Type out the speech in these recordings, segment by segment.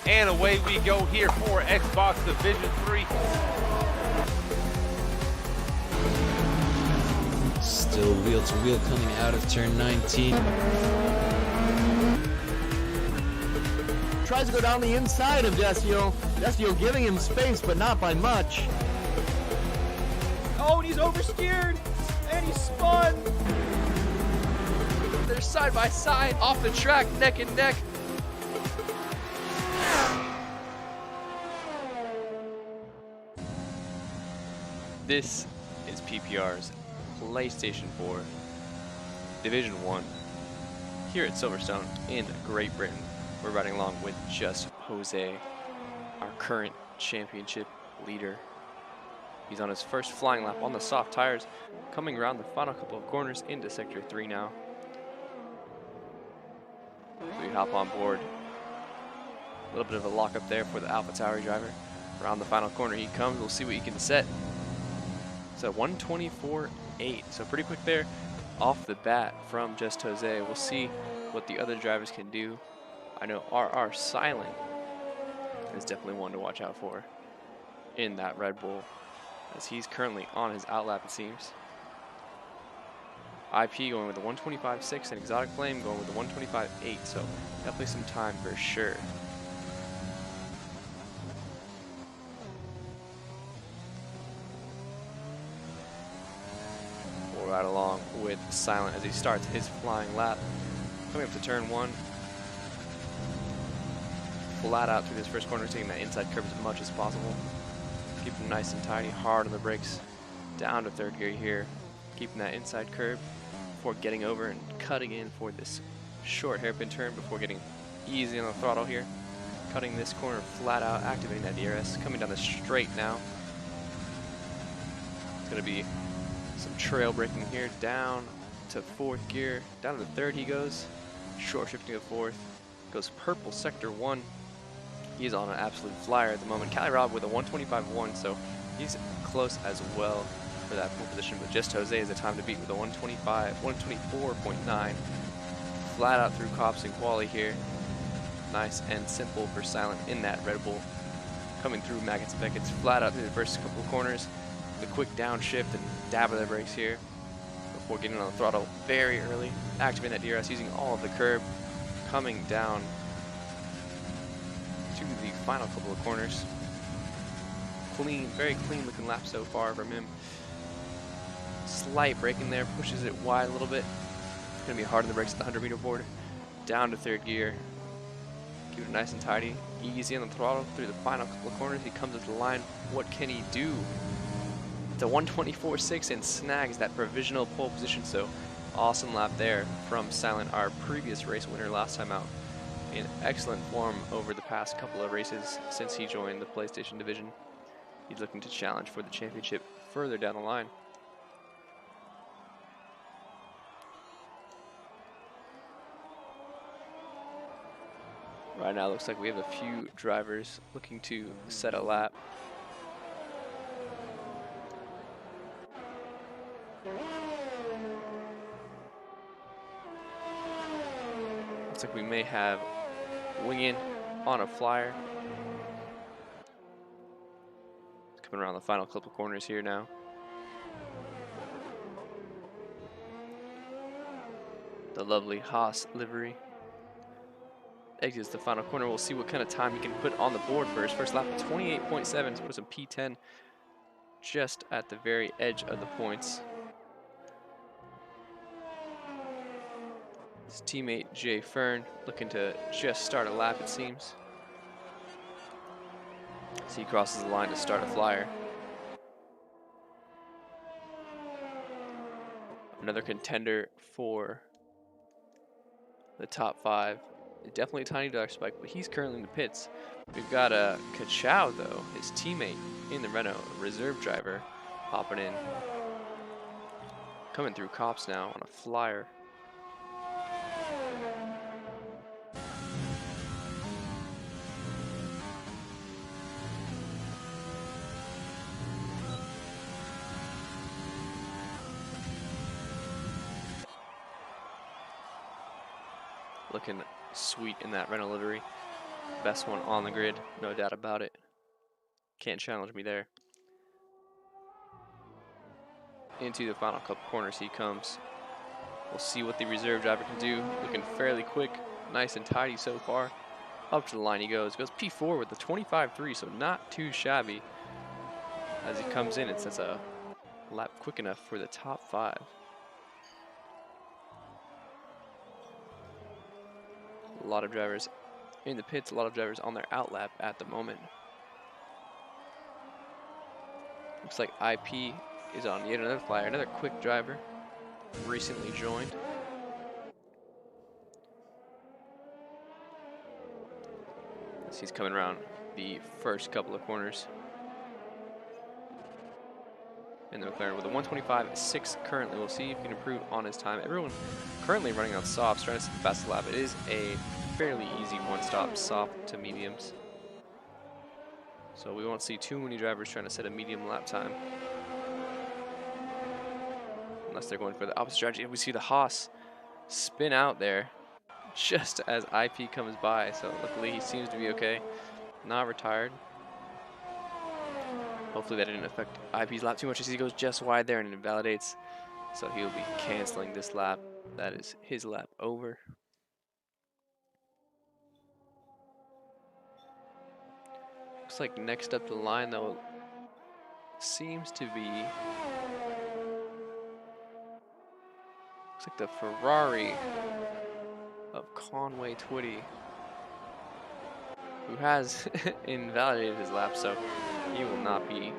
And away we go here for Xbox Division 3. Still wheel to wheel coming out of turn 19. Tries to go down the inside of Desio. Desio giving him space, but not by much. Oh, and he's oversteered, and he spun. They're side by side, off the track, neck and neck. This is PPR's PlayStation 4 Division 1 here at Silverstone in Great Britain. We're riding along with Just Jose, our current championship leader. He's on his first flying lap on the soft tires, coming around the final couple of corners into Sector 3 now. So we hop on board. A little bit of a lockup there for the AlphaTauri driver. Around the final corner he comes. We'll see what he can set. It's a 124.8, so pretty quick there off the bat from Just Jose. We'll see what the other drivers can do. I know RR Silent is definitely one to watch out for in that Red Bull, as he's currently on his outlap, it seems. IP going with the 125.6 and Exotic Flame going with the 125.8, so definitely some time for sure. We'll ride along with Silent as he starts his flying lap. Coming up to turn 1. Flat out through this first corner, taking that inside curve as much as possible. Keep them nice and tidy, hard on the brakes. Down to third gear here. Keeping that inside curve before getting over and cutting in for this short hairpin turn before getting easy on the throttle here. Cutting this corner flat out, activating that DRS. Coming down the straight now. It's going to be some trail braking here. Down to fourth gear. Down to the third he goes. Short shifting to fourth. Goes purple sector 1. He's on an absolute flyer at the moment. Cali Rob with a 125.1, so he's close as well for that pole position. But Just Jose is the time to beat with a 124.9. Flat out through Cops and Quali here. Nice and simple for Silent in that Red Bull. Coming through Maggots and Beckett's flat out through the first couple of corners. The quick downshift and dab of the brakes here before getting on the throttle very early. Activating that DRS using all of the curb. Coming down to the final couple of corners. Clean, very clean looking lap so far from him. Slight braking there, pushes it wide a little bit. It's going to be hard on the brakes at the 100-meter board. Down to third gear. Keep it nice and tidy. Easy on the throttle through the final couple of corners. He comes up to the line. What can he do? It's a 124.6 and snags that provisional pole position. So awesome lap there from Silent, our previous race winner last time out. In excellent form over the past couple of races since he joined the PlayStation division. He's looking to challenge for the championship further down the line. Right now looks like we have a few drivers looking to set a lap. Looks like we may have Wingin on a flyer. It's coming around the final couple corners here now. The lovely Haas livery. Exits the final corner. We'll see what kind of time he can put on the board for his first lap. 28.7, so puts him P10 just at the very edge of the points. His teammate Jay Fern looking to just start a lap, it seems. So he crosses the line to start a flyer. Another contender for the top 5. Definitely a tiny dark spike, but he's currently in the pits. We've got a Kachow though, his teammate in the Renault, reserve driver, hopping in. Coming through Cops now on a flyer. Looking sweet in that Renault livery. Best one on the grid, no doubt about it. Can't challenge me there. Into the final couple corners he comes. We'll see what the reserve driver can do. Looking fairly quick, nice and tidy so far. Up to the line he goes. Goes P4 with the 25.3, so not too shabby. As he comes in, it sets a lap quick enough for the top 5. A lot of drivers in the pits, a lot of drivers on their out lap at the moment. Looks like IP is on yet another flyer, another quick driver, recently joined. As he's coming around the first couple of corners. In the McLaren with a 125.6 currently. We'll see if he can improve on his time. Everyone currently running on softs, trying to set the fastest lap. It is a fairly easy one-stop soft to mediums. So we won't see too many drivers trying to set a medium lap time. Unless they're going for the opposite strategy. We see the Haas spin out there just as IP comes by. So luckily he seems to be okay. Not retired. Hopefully that didn't affect IP's lap too much as he goes just wide there and invalidates. So he'll be canceling this lap. That is his lap over. Looks like next up the line though seems to be, looks like the Ferrari of Conway Twitty, who has invalidated his lap, so he will not be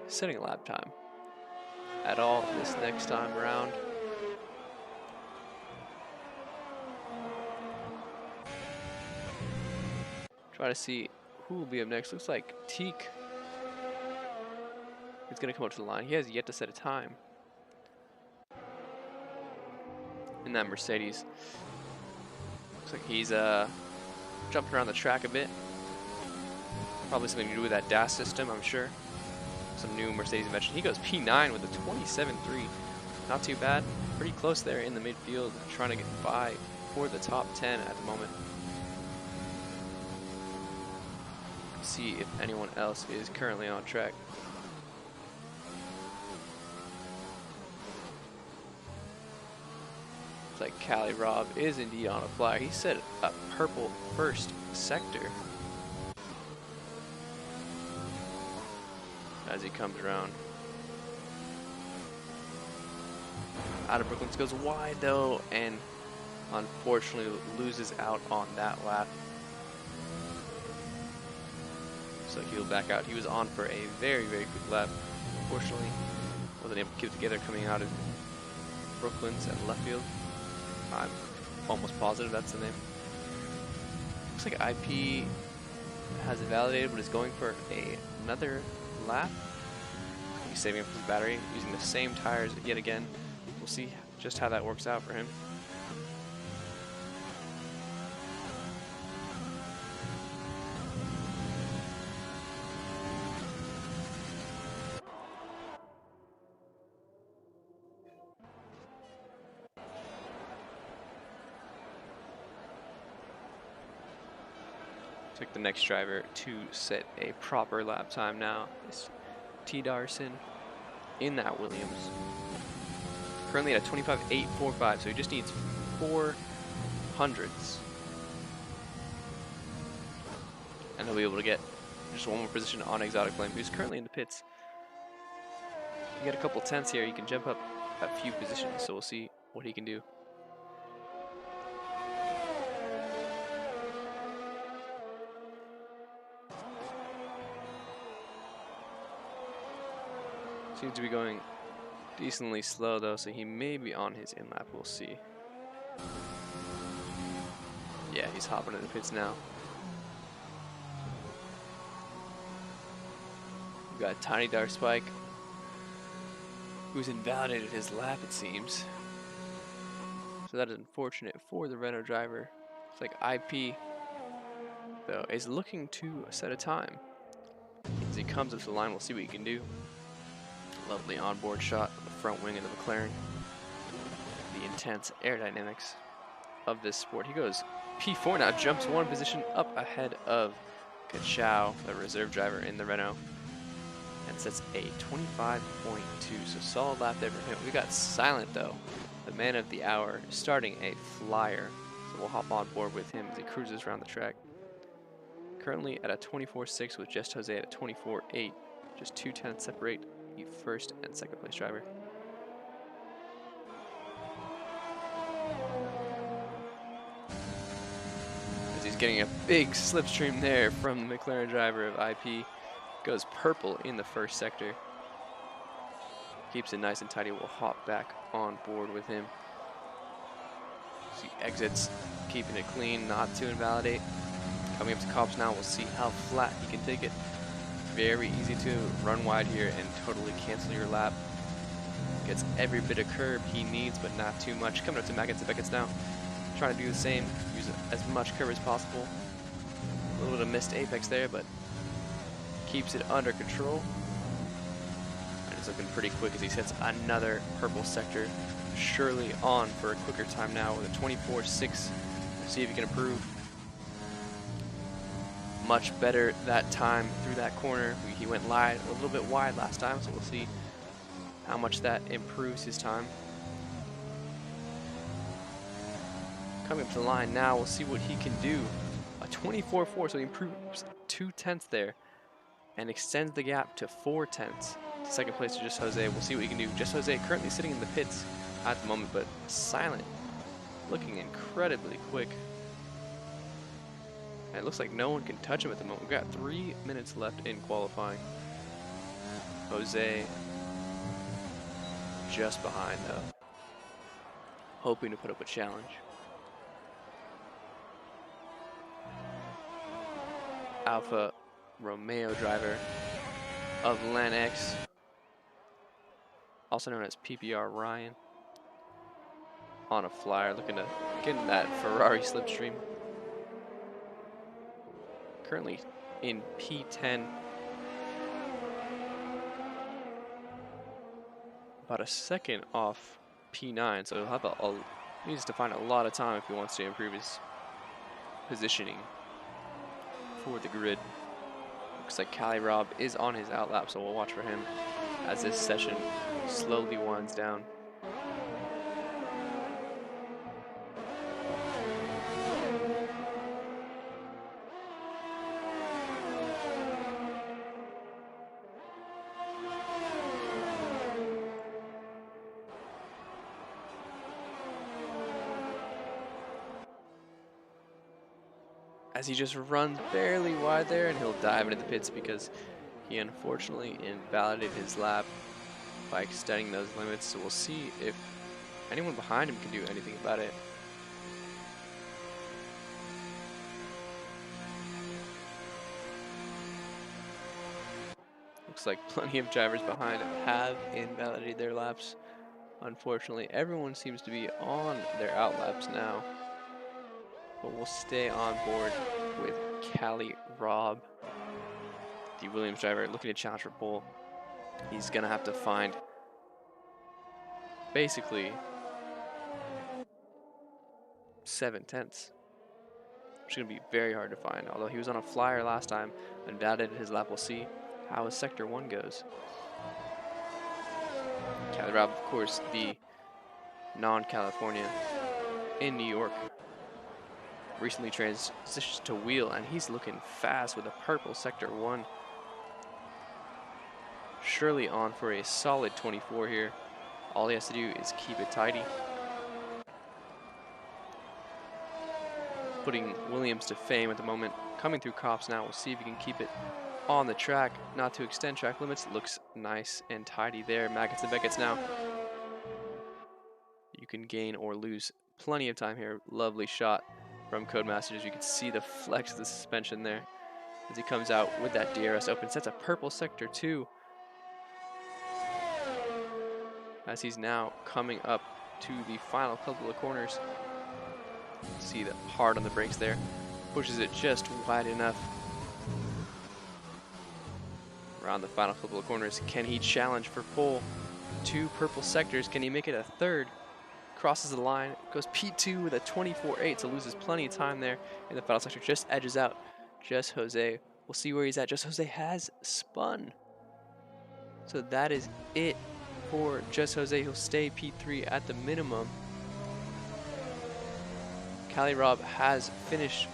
setting a lap time at all this next time around. Try to see who will be up next. Looks like Teak is going to come up to the line. He has yet to set a time in that Mercedes. Looks like he's jumping around the track a bit. Probably something to do with that DAS system, I'm sure. Some new Mercedes invention. He goes P9 with a 27.3. Not too bad. Pretty close there in the midfield, trying to get by for the top 10 at the moment. See if anyone else is currently on track. Looks like Cali Rob is indeed on a flyer. He set a purple first sector. As he comes around. Out of Brooklyn's goes wide though, and unfortunately loses out on that lap. So he'll back out. He was on for a very, very quick lap. Unfortunately, wasn't able to keep it together coming out of Brooklyn's at left field. I'm almost positive that's the name. Looks like IP has it validated, but is going for another lap. He's saving up his battery, using the same tires yet again. We'll see just how that works out for him. Took the next driver to set a proper lap time now. It's T. Darson in that Williams. Currently at a 25.845, so he just needs 4 hundredths. And he'll be able to get just one more position on Exotic Flame, who's currently in the pits. You get a couple tenths here, you can jump up a few positions, so we'll see what he can do. Seems to be going decently slow though, so he may be on his in-lap, we'll see. Yeah, he's hopping in the pits now. We've got Tiny Dark Spike, who's invalidated his lap, it seems. So that is unfortunate for the Renault driver. It's like IP, though, is looking to set a time. As he comes up to the line, we'll see what he can do. Lovely onboard shot of the front wing of the McLaren. The intense aerodynamics of this sport. He goes P4 now jumps one position up ahead of Kachow, the reserve driver in the Renault, and sets a 25.2. So solid lap there for him. We got Silent though, the man of the hour, starting a flyer. So we'll hop on board with him as he cruises around the track. Currently at a 24.6 with Just Jose at a 24.8. Just 2/10 separate the first and second place driver. As he's getting a big slipstream there from the McLaren driver of IP. Goes purple in the first sector. Keeps it nice and tidy. We'll hop back on board with him. As he exits, keeping it clean, not to invalidate. Coming up to Cops now, we'll see how flat he can take it. Very easy to run wide here and totally cancel your lap. Gets every bit of curb he needs, but not too much. Coming up to Maggots and Beckett's now. Trying to do the same, use as much curb as possible. A little bit of missed apex there, but keeps it under control. And it's looking pretty quick as he sets another purple sector. Surely on for a quicker time now with a 24.6. See if he can improve. Much better that time through that corner. He went a little bit wide last time, so we'll see how much that improves his time. Coming up to the line now, we'll see what he can do. A 24.4, so he improves 2/10 there and extends the gap to 4/10 to second place to Just Jose. We'll see what he can do. Just Jose currently sitting in the pits at the moment, but Silent looking incredibly quick. And it looks like no one can touch him at the moment. We've got 3 minutes left in qualifying. Jose just behind though, hoping to put up a challenge. Alfa Romeo driver of Lennox, also known as PPR Ryan, on a flyer, looking to get in that Ferrari slipstream. Currently in P10, about a second off P9, so he'll have needs to find a lot of time if he wants to improve his positioning for the grid. Looks like Cali Rob is on his outlap, so we'll watch for him as this session slowly winds down. As he just runs barely wide there, and he'll dive into the pits because he unfortunately invalidated his lap by extending those limits. So we'll see if anyone behind him can do anything about it. Looks like plenty of drivers behind have invalidated their laps. Unfortunately, everyone seems to be on their outlaps now. But we'll stay on board with Cali Rob, the Williams driver, looking to challenge for pole. He's going to have to find basically 7/10, which is going to be very hard to find. Although he was on a flyer last time and validated his lap, we'll see how his Sector 1 goes. Cali Rob, of course, the non-California in New York. Recently transitioned to wheel, and he's looking fast with a purple Sector 1. Surely on for a solid 24 here. All he has to do is keep it tidy. Putting Williams to fame at the moment. Coming through Cops now. We'll see if he can keep it on the track, not to extend track limits. Looks nice and tidy there. Maggots and Beckett's now. You can gain or lose plenty of time here. Lovely shot from Codemasters. As you can see the flex of the suspension there as he comes out with that DRS open. Sets a purple Sector 2 as he's now coming up to the final couple of corners. See the hard on the brakes there. Pushes it just wide enough. Around the final couple of corners. Can he challenge for pole? 2 purple sectors. Can he make it a third? crosses the line, goes P2 with a 24.8, so loses plenty of time there in the final sector. Just edges out Just Jose. We'll see where he's at. Just Jose has spun. So that is it for Just Jose. He'll stay P3 at the minimum. Cali Rob has finished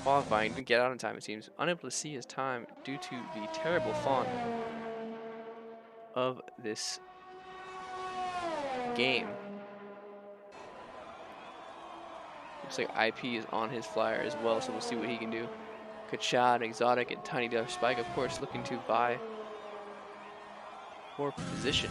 qualifying. Didn't get out in time, it seems. Unable to see his time due to the terrible font of this game. Looks like IP is on his flyer as well, so we'll see what he can do. Kachad, Exotic, and Tiny Dove Spike, of course, looking to vie for position.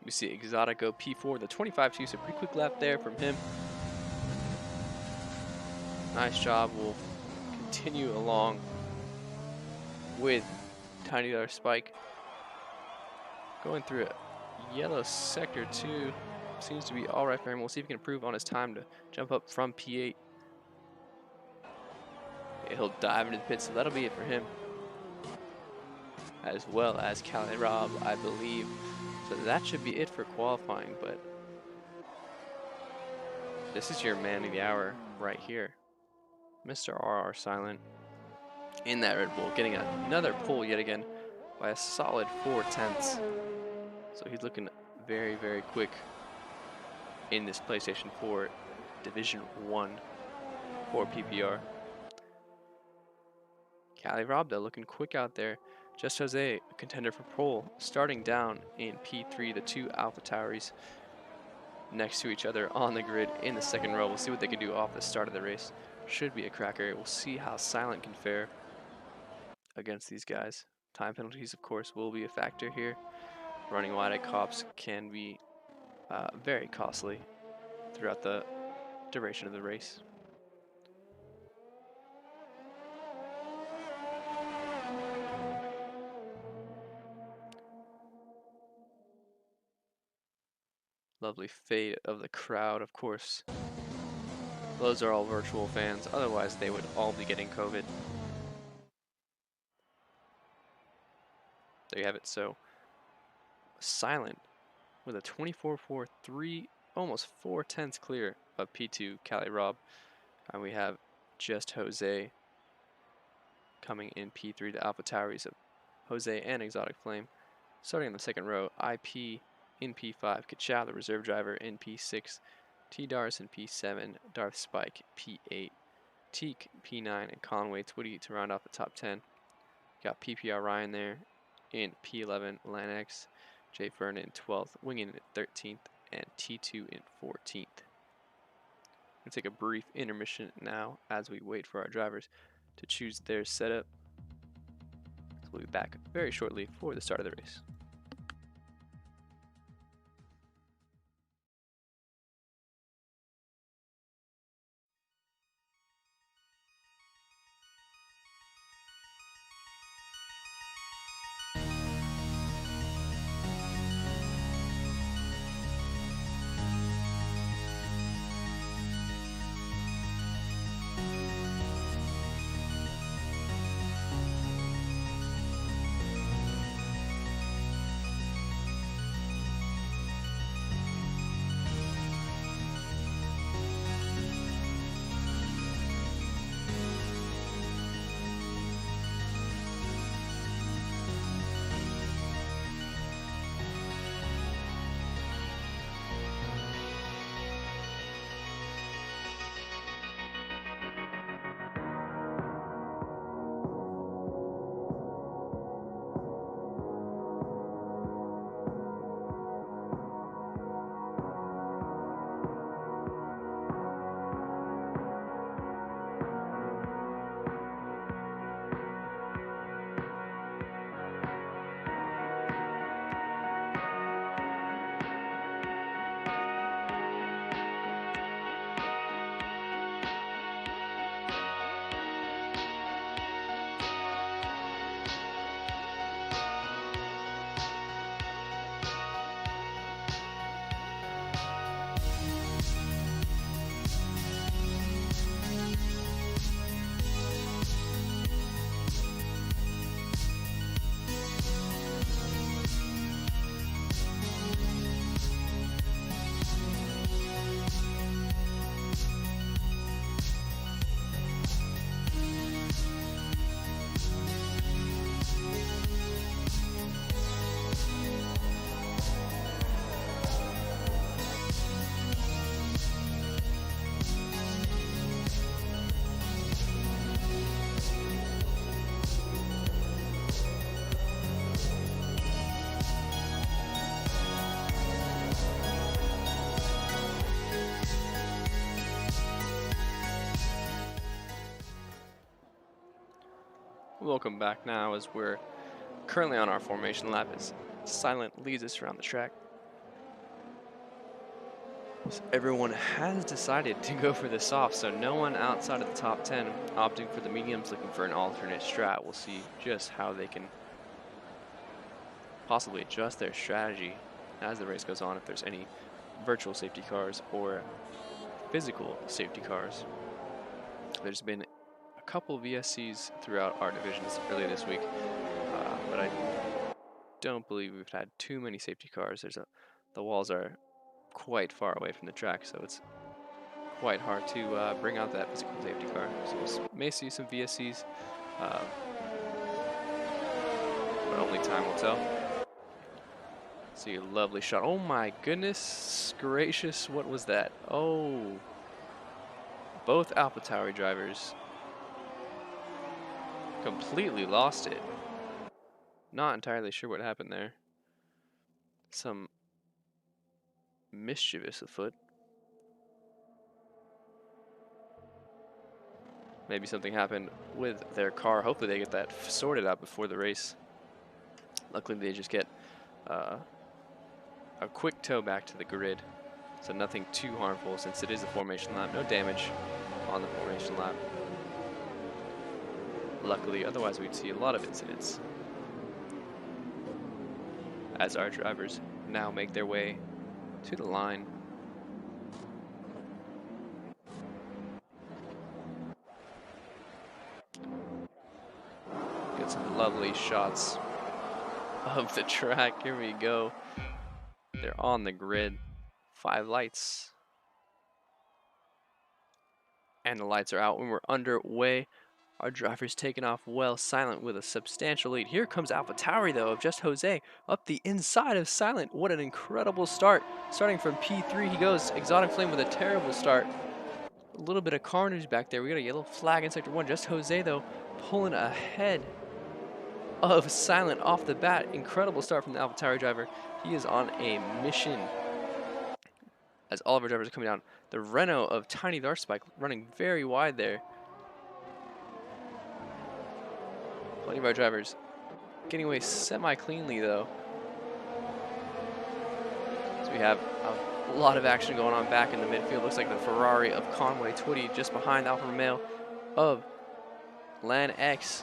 We see Exotic go P4, the 25-2, so pretty quick lap there from him. Nice job. We'll continue along with Tiny Dollar Spike. Going through a yellow sector 2. Seems to be all right for him. We'll see if he can improve on his time to jump up from P8. Yeah, he'll dive into the pit, so that'll be it for him. As well as Cali Rob, I believe. So that should be it for qualifying, but this is your man of the hour right here. Mr. RR Silent in that Red Bull, getting another pole yet again by a solid 4/10. So he's looking very, very quick in this PlayStation 4 Division 1 for PPR. Cali Rob, though, looking quick out there. Just Jose, a contender for pole, starting down in P3, the two Alpha Tauris next to each other on the grid in the second row. We'll see what they can do off the start of the race. Should be a cracker. We'll see how Silent can fare against these guys. Time penalties, of course, will be a factor here. Running wide at cops can be very costly throughout the duration of the race. Lovely fate of the crowd, of course. Those are all virtual fans, otherwise they would all be getting COVID. There you have it. So Silent with a 24.43, almost 4/10 clear of P2 Cali Rob. And we have Just Jose coming in P3, the Alpha Tauris of Jose and Exotic Flame. Starting in the second row, IP in P5, Kachow, the reserve driver, in P6, T-Dars in P7, Darth Spike P8, Teak P9, and Conway Twitty to round off the top 10. Got PPR Ryan there in P11, Lanx, Jay Vernon in 12th, Wingin in 13th, and T2 in 14th. We'll take a brief intermission now as we wait for our drivers to choose their setup. So we'll be back very shortly for the start of the race. Welcome back now as we're currently on our formation lap as Silent leads us around the track. So everyone has decided to go for the soft, so no one outside of the top 10 opting for the mediums, looking for an alternate strat. We'll see just how they can possibly adjust their strategy as the race goes on, if there's any virtual safety cars or physical safety cars. There's been a couple VSCs throughout our divisions earlier this week, but I don't believe we've had too many safety cars. The walls are quite far away from the track, so it's quite hard to bring out that physical safety car. So we may see some VSCs, but only time will tell. See a lovely shot. Oh my goodness gracious, what was that? Oh, both AlphaTauri drivers completely lost it. Not entirely sure what happened there. Some mischievous afoot. Maybe something happened with their car. Hopefully they get that sorted out before the race. Luckily they just get a quick tow back to the grid, so nothing too harmful since it is a formation lap. No damage on the formation lap. Luckily, otherwise we'd see a lot of incidents as our drivers now make their way to the line. Get some lovely shots of the track. Here we go. They're on the grid. 5 lights. And the lights are out when we're underway. Our driver's taking off well. Silent with a substantial lead. Here comes AlphaTauri though of Just Jose up the inside of Silent. What an incredible start. Starting from P3 he goes. Exotic Flame with a terrible start. A little bit of carnage back there. We got a yellow flag in sector 1. Just Jose though pulling ahead of Silent off the bat. Incredible start from the AlphaTauri driver. He is on a mission as all of our drivers are coming down. The Renault of Tiny Darkspike running very wide there. Plenty of our drivers getting away semi-cleanly though. So we have a lot of action going on back in the midfield. Looks like the Ferrari of Conway Twitty just behind the Alfa Romeo of Lan X.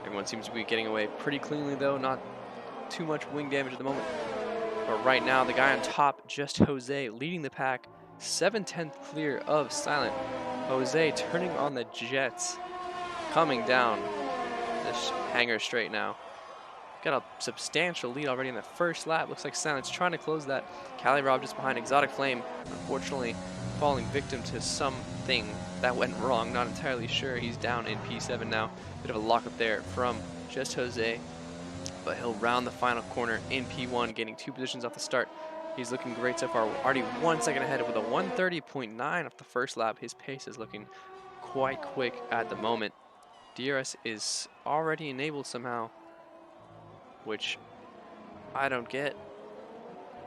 Everyone seems to be getting away pretty cleanly though, not too much wing damage at the moment. But right now the guy on top, Just Jose, leading the pack, 7/10 clear of Silent. Jose turning on the jets, coming down this hangar straight now. Got a substantial lead already in the first lap. Looks like Silent's trying to close that. Cali Rob just behind. Exotic Flame, unfortunately, falling victim to something that went wrong. Not entirely sure. He's down in P7 now. Bit of a lockup there from Just Jose, but he'll round the final corner in P1, gaining 2 positions off the start. He's looking great so far. Already 1 second ahead with a 1:30.9 off the first lap. His pace is looking quite quick at the moment. DRS is already enabled somehow, which I don't get,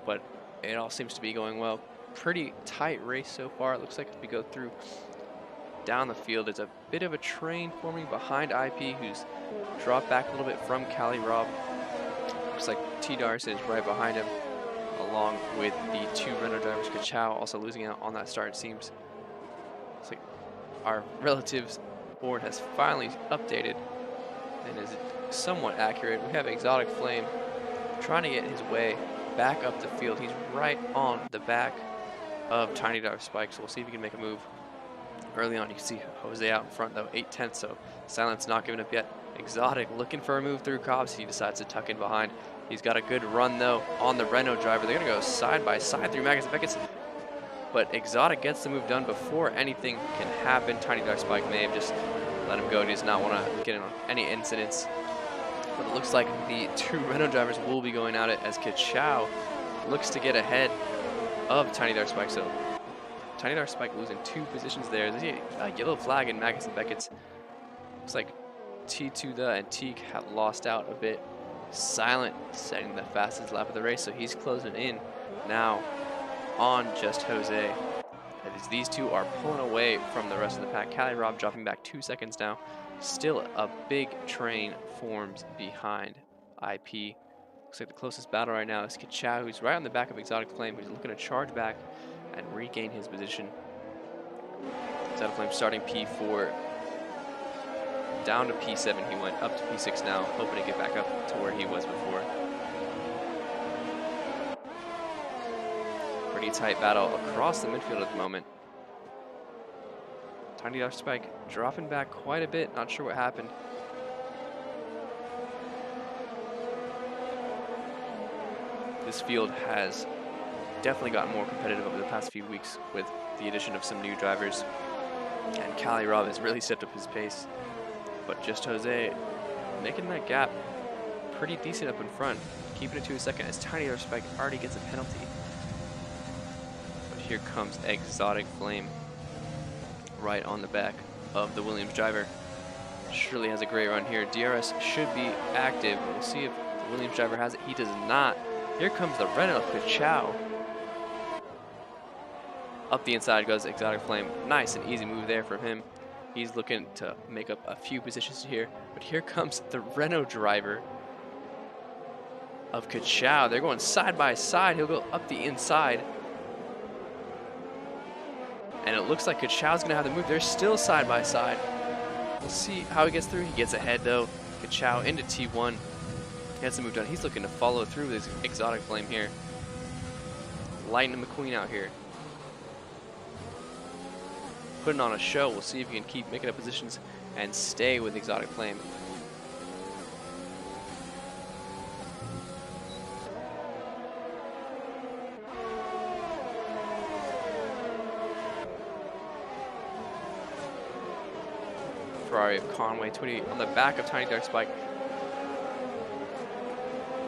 but it all seems to be going well. Pretty tight race so far. It looks like if we go through down the field, there's a bit of a train forming behind IP, who's dropped back a little bit from Cali Rob. Looks like T-Dars is right behind him, along with the 2 Renault drivers. Kachow also losing out on that start, it seems. Looks like our relatives board has finally updated and is somewhat accurate. We have Exotic Flame trying to get his way back up the field. He's right on the back of Tiny Darkspike, so we'll see if he can make a move. Early on, you can see Jose out in front though, 8/10, so Silent's not giving up yet. Exotic looking for a move through Cobbs. He decides to tuck in behind. He's got a good run though on the Renault driver. They're gonna go side by side through Magus and Beckett's, but Exotic gets the move done before anything can happen. Tiny Darkspike may have just let him go. He does not want to get in on any incidents. But it looks like the 2 Renault drivers will be going at it as Kachow looks to get ahead of Tiny Darkspike. So Tiny Darkspike losing 2 positions there. There's a yellow flag in Magus and Beckett's. Looks like T2 the and Teak have lost out a bit. Silent setting the fastest lap of the race, so he's closing in now on Just Jose. As these two are pulling away from the rest of the pack. Cali Rob dropping back 2 seconds now. Still a big train forms behind IP. Looks like the closest battle right now is Kachow, who's right on the back of Exotic Flame, who's looking to charge back and regain his position. Exotic Flame starting P4. Down to P7 he went, up to P6 now, hoping to get back up to where he was before. Pretty tight battle across the midfield at the moment. Tiny Dark Spike dropping back quite a bit, not sure what happened. This field has definitely gotten more competitive over the past few weeks with the addition of some new drivers. And Cali Rob has really stepped up his pace. But just Jose making that gap pretty decent up in front, keeping it to a second as Tiny Dark Spike already gets a penalty. But here comes Exotic Flame right on the back of the Williams driver. Surely has a great run here. DRS should be active. We'll see if the Williams driver has it. He does not. Here comes the Renault Kachow. Up the inside goes Exotic Flame. Nice and easy move there from him. He's looking to make up a few positions here. But here comes the Renault driver of Kachow. They're going side by side. He'll go up the inside. And it looks like Kachow's going to have the move. They're still side by side. We'll see how he gets through. He gets ahead though. Kachow into T1. He has the move done. He's looking to follow through with his Exotic Flame here. Lightning McQueen out here. Putting on a show. We'll see if he can keep making up positions and stay with Exotic Flame. Ferrari of Conway 20 on the back of Tiny Dark Spike.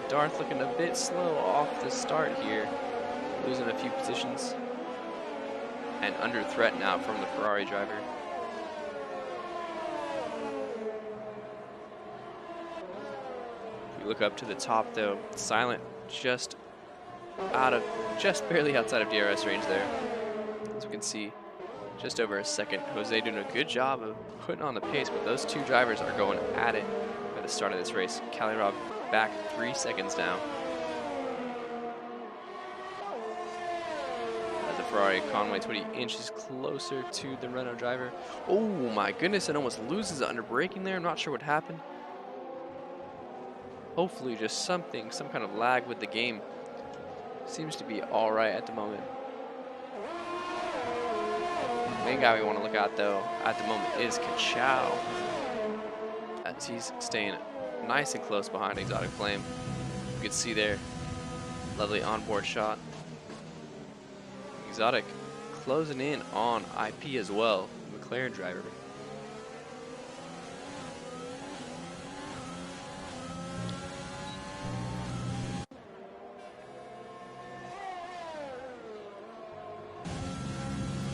Darth looking a bit slow off the start here, losing a few positions and under threat now from the Ferrari driver. If we look up to the top though, Silent just barely outside of DRS range there. As we can see, just over a second. Jose doing a good job of putting on the pace, but those two drivers are going at it at the start of this race. Cali Rob back 3 seconds now. As the Ferrari Conway 20 inches closer to the Renault driver. Oh my goodness, it almost loses it under braking there. I'm not sure what happened. Hopefully just some kind of lag with the game. Seems to be all right at the moment. Main guy we want to look at though at the moment is Kachow, as he's staying nice and close behind Exotic Flame. You can see there, lovely onboard shot. Exotic closing in on IP as well, McLaren driver.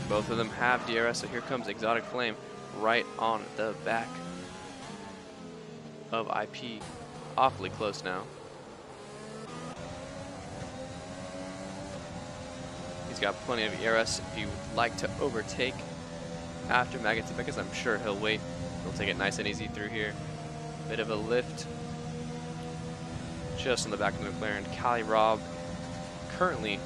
Both of them have DRS, so here comes Exotic Flame right on the back of IP. Awfully close now. He's got plenty of ERS if you would like to overtake after Maggots, because I'm sure he'll wait. He'll take it nice and easy through here. Bit of a lift just on the back of the McLaren. Cali Rob currently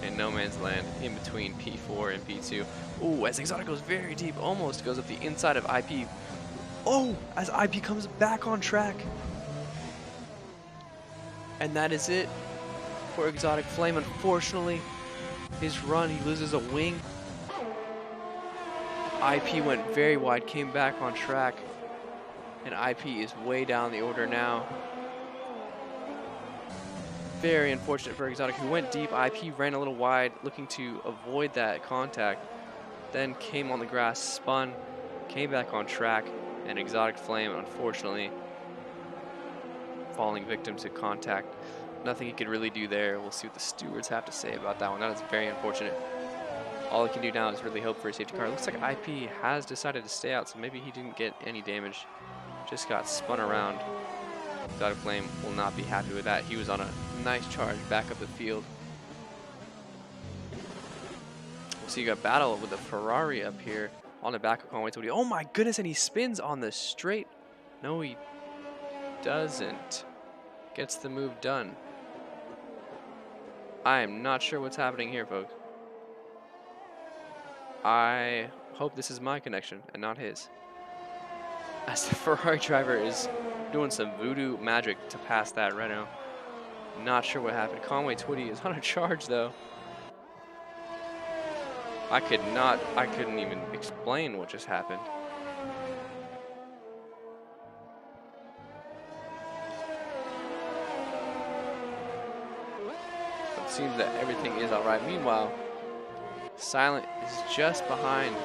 in no man's land in between P4 and P2. Ooh, as Exotic goes very deep, almost goes up the inside of IP. Oh, as IP comes back on track. And that is it for Exotic Flame. Unfortunately, his run, he loses a wing. IP went very wide, came back on track, and IP is way down the order now. Very unfortunate for Exotic, who went deep. IP ran a little wide, looking to avoid that contact. Then came on the grass, spun, came back on track, and Exotic Flame, unfortunately, falling victim to contact. Nothing he could really do there. We'll see what the stewards have to say about that one. That is very unfortunate. All he can do now is really hope for a safety car. It looks like IP has decided to stay out, so maybe he didn't get any damage. Just got spun around. Exotic Flame will not be happy with that. He was on a nice charge back up the field. We'll So you got battle with the Ferrari up here on the back of Conway Twitty. Oh my goodness, and he spins on the straight. No, he doesn't. Gets the move done. I am not sure what's happening here, folks. I hope this is my connection and not his. As the Ferrari driver is doing some voodoo magic to pass that Renault. Not sure what happened. Conway Twitty is on a charge though. I couldn't even explain what just happened. It seems that everything is alright. Meanwhile, Silent is just behind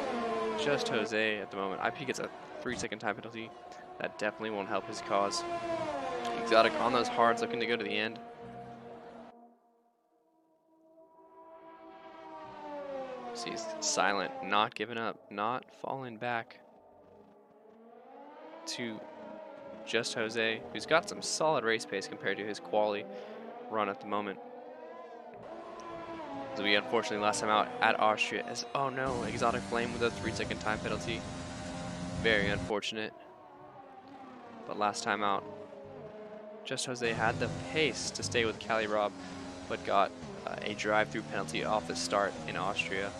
Just Jose at the moment. IP gets a 3-second time penalty. That definitely won't help his cause. Exotic on those hards, looking to go to the end. Sees Silent not giving up, not falling back to Just Jose, who's got some solid race pace compared to his quali run at the moment. So we unfortunately last time out at Austria as, oh no, Exotic Flame with a 3-second time penalty. Very unfortunate. But last time out, Just Jose had the pace to stay with Cali Rob, but got a drive-through penalty off the start in Austria.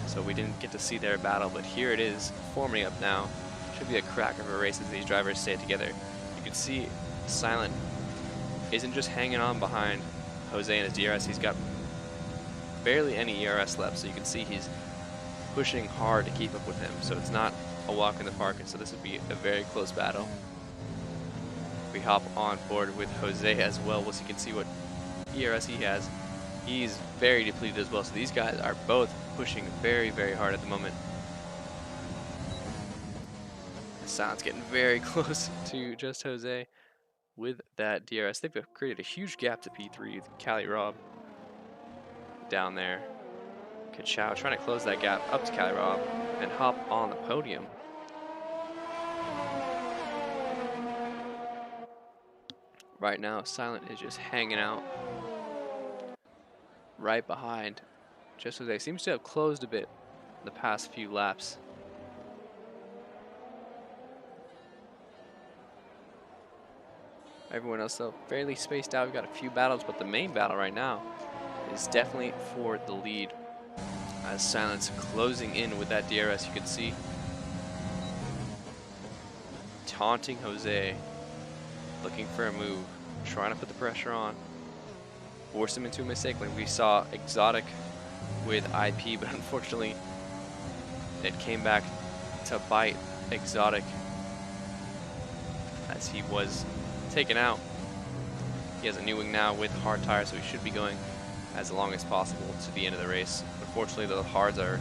So we didn't get to see their battle, but here it is, forming up now. Should be a cracker of a race as these drivers stay together. You can see Silent isn't just hanging on behind Jose and his DRS. He's got barely any ERS left, so you can see he's pushing hard to keep up with him. So it's not a walk in the park, and so this would be a very close battle. We hop on board with Jose as well, so you can see what ERS he has. He's very depleted as well, so these guys are both pushing very, very hard at the moment. Silent's getting very close to Just Jose with that DRS. They've created a huge gap to P3 with Cali Rob down there. Kachow trying to close that gap up to Cali Rob and hop on the podium. Right now, Silent is just hanging out right behind Just Jose. Seems to have closed a bit the past few laps. Everyone else though fairly spaced out. We've got a few battles, but the main battle right now is definitely for the lead. As Silent's closing in with that DRS, you can see taunting Jose, looking for a move, trying to put the pressure on, force him into a mistake. Like we saw Exotic with IP, but unfortunately it came back to bite Exotic as he was taken out. He has a new wing now with hard tires, so he should be going as long as possible to the end of the race. Unfortunately, the hards are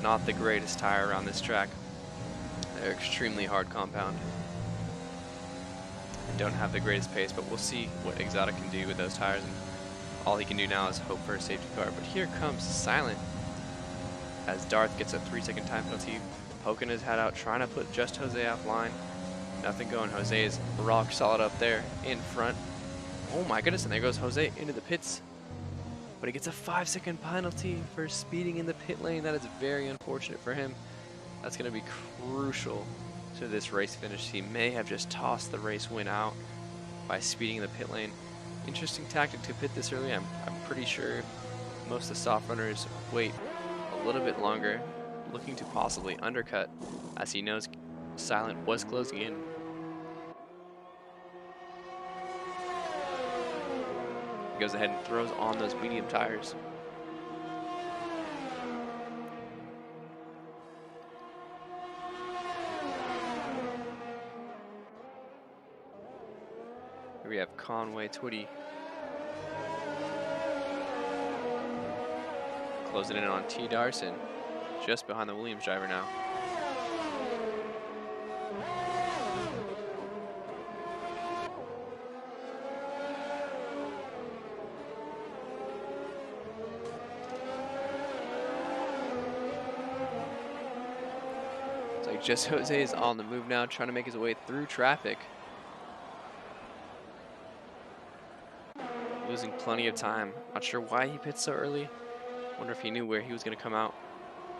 not the greatest tire around this track. They're extremely hard compound and don't have the greatest pace, but we'll see what Exotic can do with those tires, and all he can do now is hope for a safety car. But here comes Silent as Darth gets a 3-second time penalty, poking his head out, trying to put Just Jose offline. Nothing going. Jose is rock solid up there in front. Oh my goodness, and there goes Jose into the pits. But he gets a 5-second penalty for speeding in the pit lane. That is very unfortunate for him. That's going to be crucial to this race finish. He may have just tossed the race win out by speeding in the pit lane. Interesting tactic to pit this early. I'm pretty sure most of the soft runners wait a little bit longer, looking to possibly undercut, as he knows Silent was closing in. He goes ahead and throws on those medium tires. Here we have Conway Twitty closing in on T. Darson, just behind the Williams driver now. Just Jose is on the move now, trying to make his way through traffic. Losing plenty of time. Not sure why he pits so early. Wonder if he knew where he was going to come out.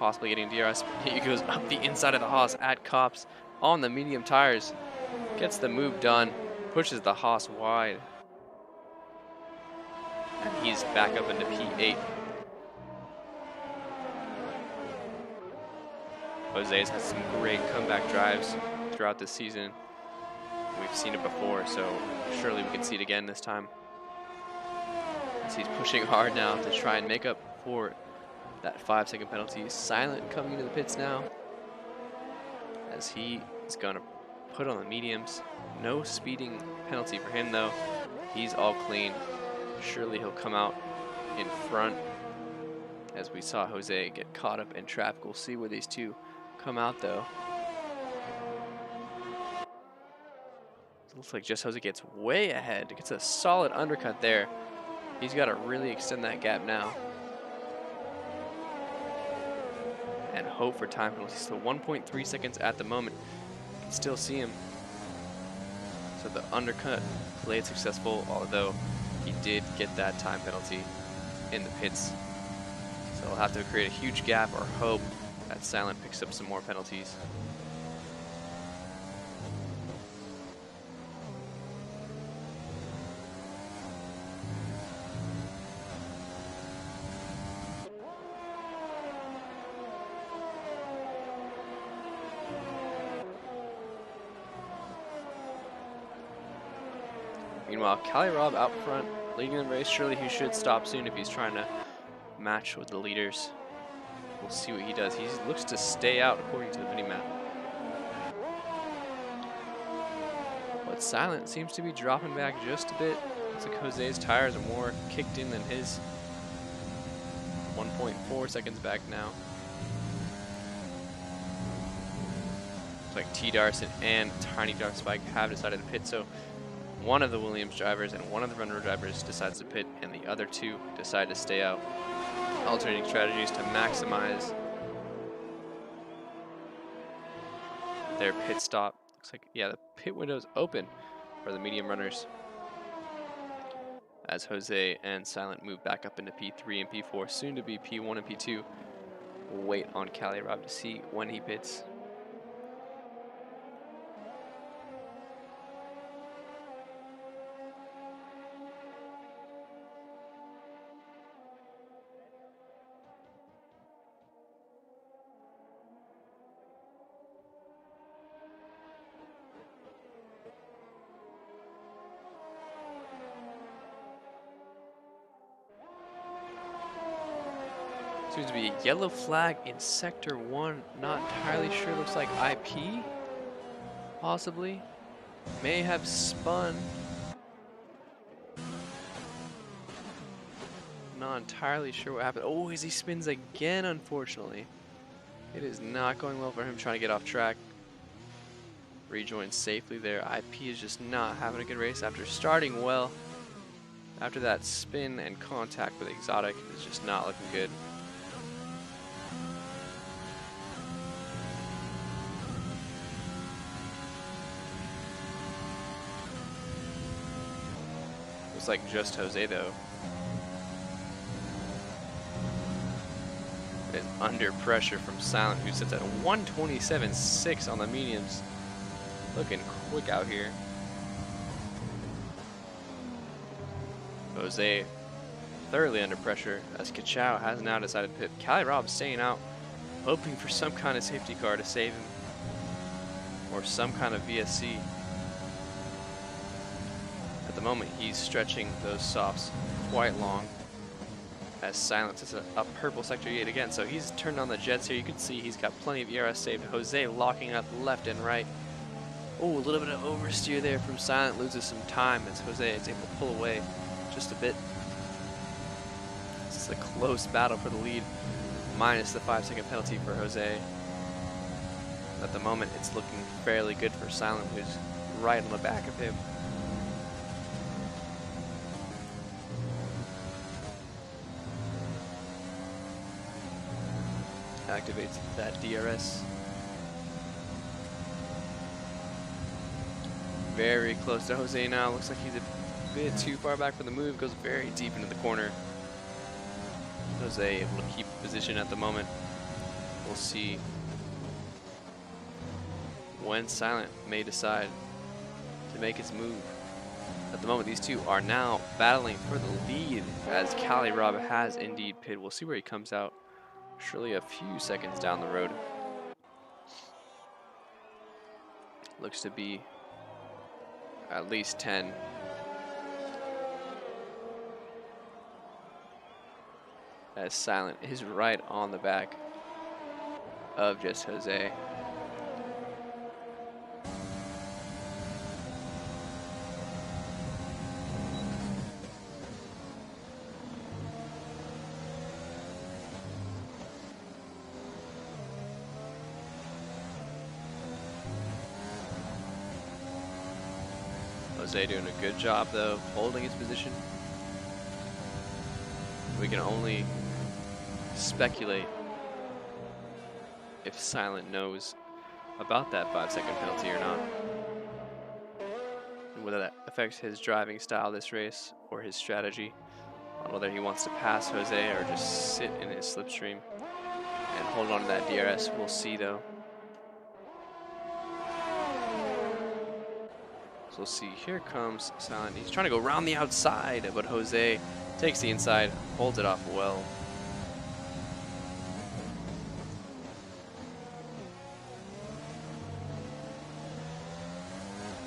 possibly getting DRS. He goes up the inside of the Haas at Copse on the medium tires. Gets the move done, pushes the Haas wide. And he's back up into P8. Jose's has some great comeback drives throughout this season. We've seen it before, so surely we can see it again this time. As he's pushing hard now to try and make up for that 5-second penalty. Silent coming into the pits now, as he is going to put on the mediums. No speeding penalty for him though. He's all clean. Surely he'll come out in front, as we saw Jose get caught up in traffic. We'll see where these two come out though. It looks like Just Jose gets way ahead. Gets a solid undercut there. He's got to really extend that gap now and hope for time penalties. So 1.3 seconds at the moment. You can still see him. So the undercut played successful, although he did get that time penalty in the pits. So he'll have to create a huge gap or hope that Silent picks up some more penalties. Meanwhile, Cali Rob out front, leading the race. Surely he should stop soon if he's trying to match with the leaders. We'll see what he does. He looks to stay out according to the mini-map. But Silent seems to be dropping back just a bit. Looks like Jose's tires are more kicked in than his. 1.4 seconds back now. Looks like T. Darson and Tiny Dark Spike have decided to pit, so one of the Williams drivers and one of the Renault drivers decides to pit, and the other two decide to stay out. Alternating strategies to maximize their pit stop. Looks like, yeah, the pit window's open for the medium runners, as Jose and Silent move back up into P3 and P4, soon to be P1 and P2. We'll wait on Cali Rob to see when he pits. Seems to be a yellow flag in Sector 1. Not entirely sure. Looks like IP, possibly. May have spun. Not entirely sure what happened. Oh, as he spins again, unfortunately. It is not going well for him trying to get off track. Rejoins safely there. IP is just not having a good race after starting well. After that spin and contact with Exotic, it's just not looking good. Looks like Just Jose though is under pressure from Silent, who sits at 127.6 on the mediums. Looking quick out here. Jose thoroughly under pressure, as Kachow has now decided to pit. Cali Rob staying out, hoping for some kind of safety car to save him, or some kind of VSC. At the moment, he's stretching those softs quite long, as Silent is a purple sector yet again. So he's turned on the jets here. You can see he's got plenty of ERS saved. Jose locking up left and right. Oh, a little bit of oversteer there from Silent, loses some time as Jose is able to pull away just a bit. This is a close battle for the lead, minus the 5-second penalty for Jose. At the moment, it's looking fairly good for Silent, who's right on the back of him. Activates that DRS. Very close to Jose now. Looks like he's a bit too far back for the move. Goes very deep into the corner. Jose able to keep position at the moment. We'll see when Silent may decide to make his move. At the moment, these two are now battling for the lead as Cali Rob has indeed pitted. We'll see where he comes out. Surely a few seconds down the road. Looks to be at least 10. As Silent is right on the back of just Jose. Jose doing a good job though, holding his position. We can only speculate if Silent knows about that 5-second penalty or not, and whether that affects his driving style this race or his strategy on whether he wants to pass Jose or just sit in his slipstream and hold on to that DRS. We'll see though. So we'll see, here comes Silent. He's trying to go around the outside, but Jose takes the inside, holds it off well.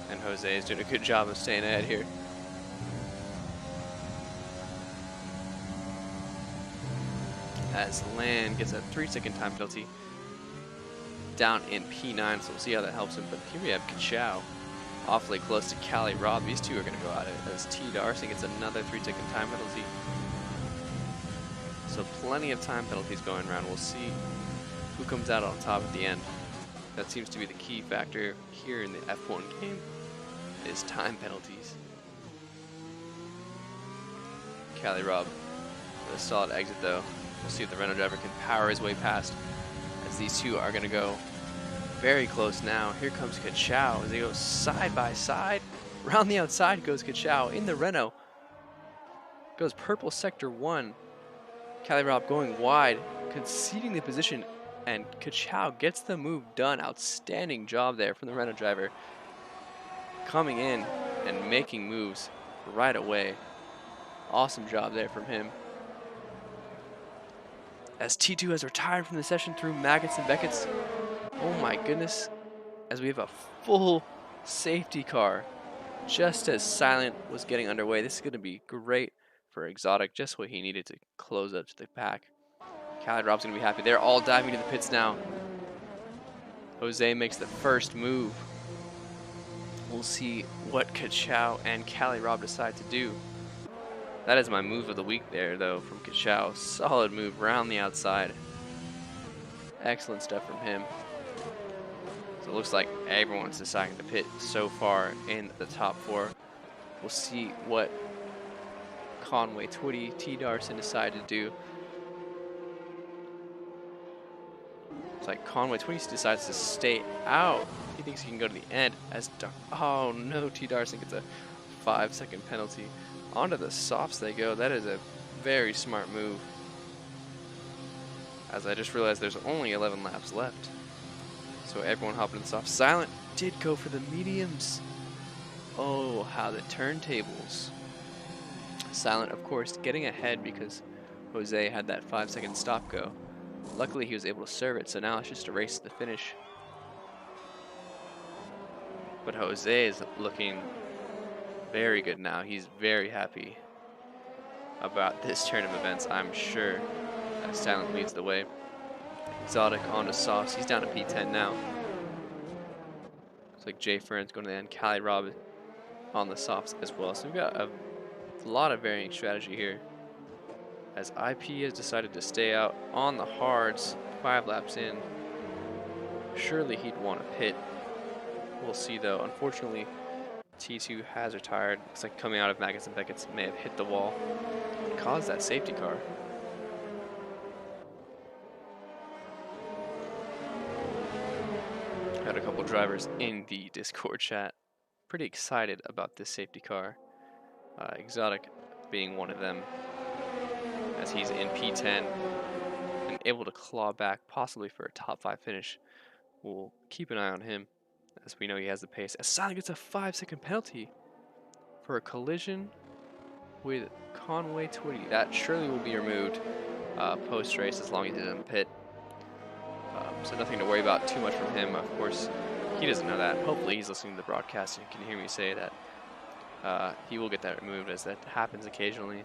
And Jose is doing a good job of staying ahead here. As Land gets a 3-second time penalty down in P9, so we'll see how that helps him. But here we have Kachow awfully close to Cali Rob. These two are going to go at it as T. Darcy gets another 3-second time penalty. So plenty of time penalties going around. We'll see who comes out on top at the end. That seems to be the key factor here in the F1 game, is time penalties. Cali Rob with a solid exit though. We'll see if the Renault driver can power his way past, as these two are going to go very close now. Here comes Kachow as they go side by side. Around the outside goes Kachow in the Renault. Goes purple sector 1. Cali Rob going wide, conceding the position, and Kachow gets the move done. Outstanding job there from the Renault driver. Coming in and making moves right away. Awesome job there from him. As T2 has retired from the session through Maggots and Beckett's. Oh my goodness, as we have a full safety car just as Silent was getting underway. This is going to be great for Exotic, just what he needed to close up to the pack. Cali Rob's going to be happy. They're all diving to the pits now. Jose makes the first move. We'll see what Kachow and Cali Rob decide to do. That is my move of the week there, though, from Kachow. Solid move around the outside. Excellent stuff from him. So it looks like everyone's deciding to pit so far in the top 4. We'll see what Conway Twitty, T. Darson decide to do. It's like Conway Twitty decides to stay out. He thinks he can go to the end as oh no, T. Darson gets a 5-second penalty. Onto the softs they go. That is a very smart move. As I just realized there's only 11 laps left. So everyone hopping in the soft. Silent did go for the mediums. Oh, how the turntables. Silent, of course, getting ahead because Jose had that 5-second stop go. Luckily, he was able to serve it, so now it's just a race to the finish. But Jose is looking very good now. He's very happy about this turn of events, I'm sure. Silent leads the way. Exotic onto softs. He's down to P10 now. Looks like Jay Fern's going to the end. Cali Rob on the softs as well. So we've got a lot of varying strategy here, as IP has decided to stay out on the hards 5 laps in. Surely he'd want to pit. We'll see though. Unfortunately, T2 has retired. Looks like coming out of Maggots and Beckett's may have hit the wall and caused that safety car. Had a couple drivers in the Discord chat pretty excited about this safety car. Exotic being one of them, as he's in P10 and able to claw back possibly for a top 5 finish. We'll keep an eye on him, as we know he has the pace. As Silent gets a 5-second penalty for a collision with Conway Twitty. That surely will be removed post-race as long as he doesn't pit. So nothing to worry about too much from him. Of course, he doesn't know that. Hopefully he's listening to the broadcast and can hear me say that he will get that removed, as that happens occasionally,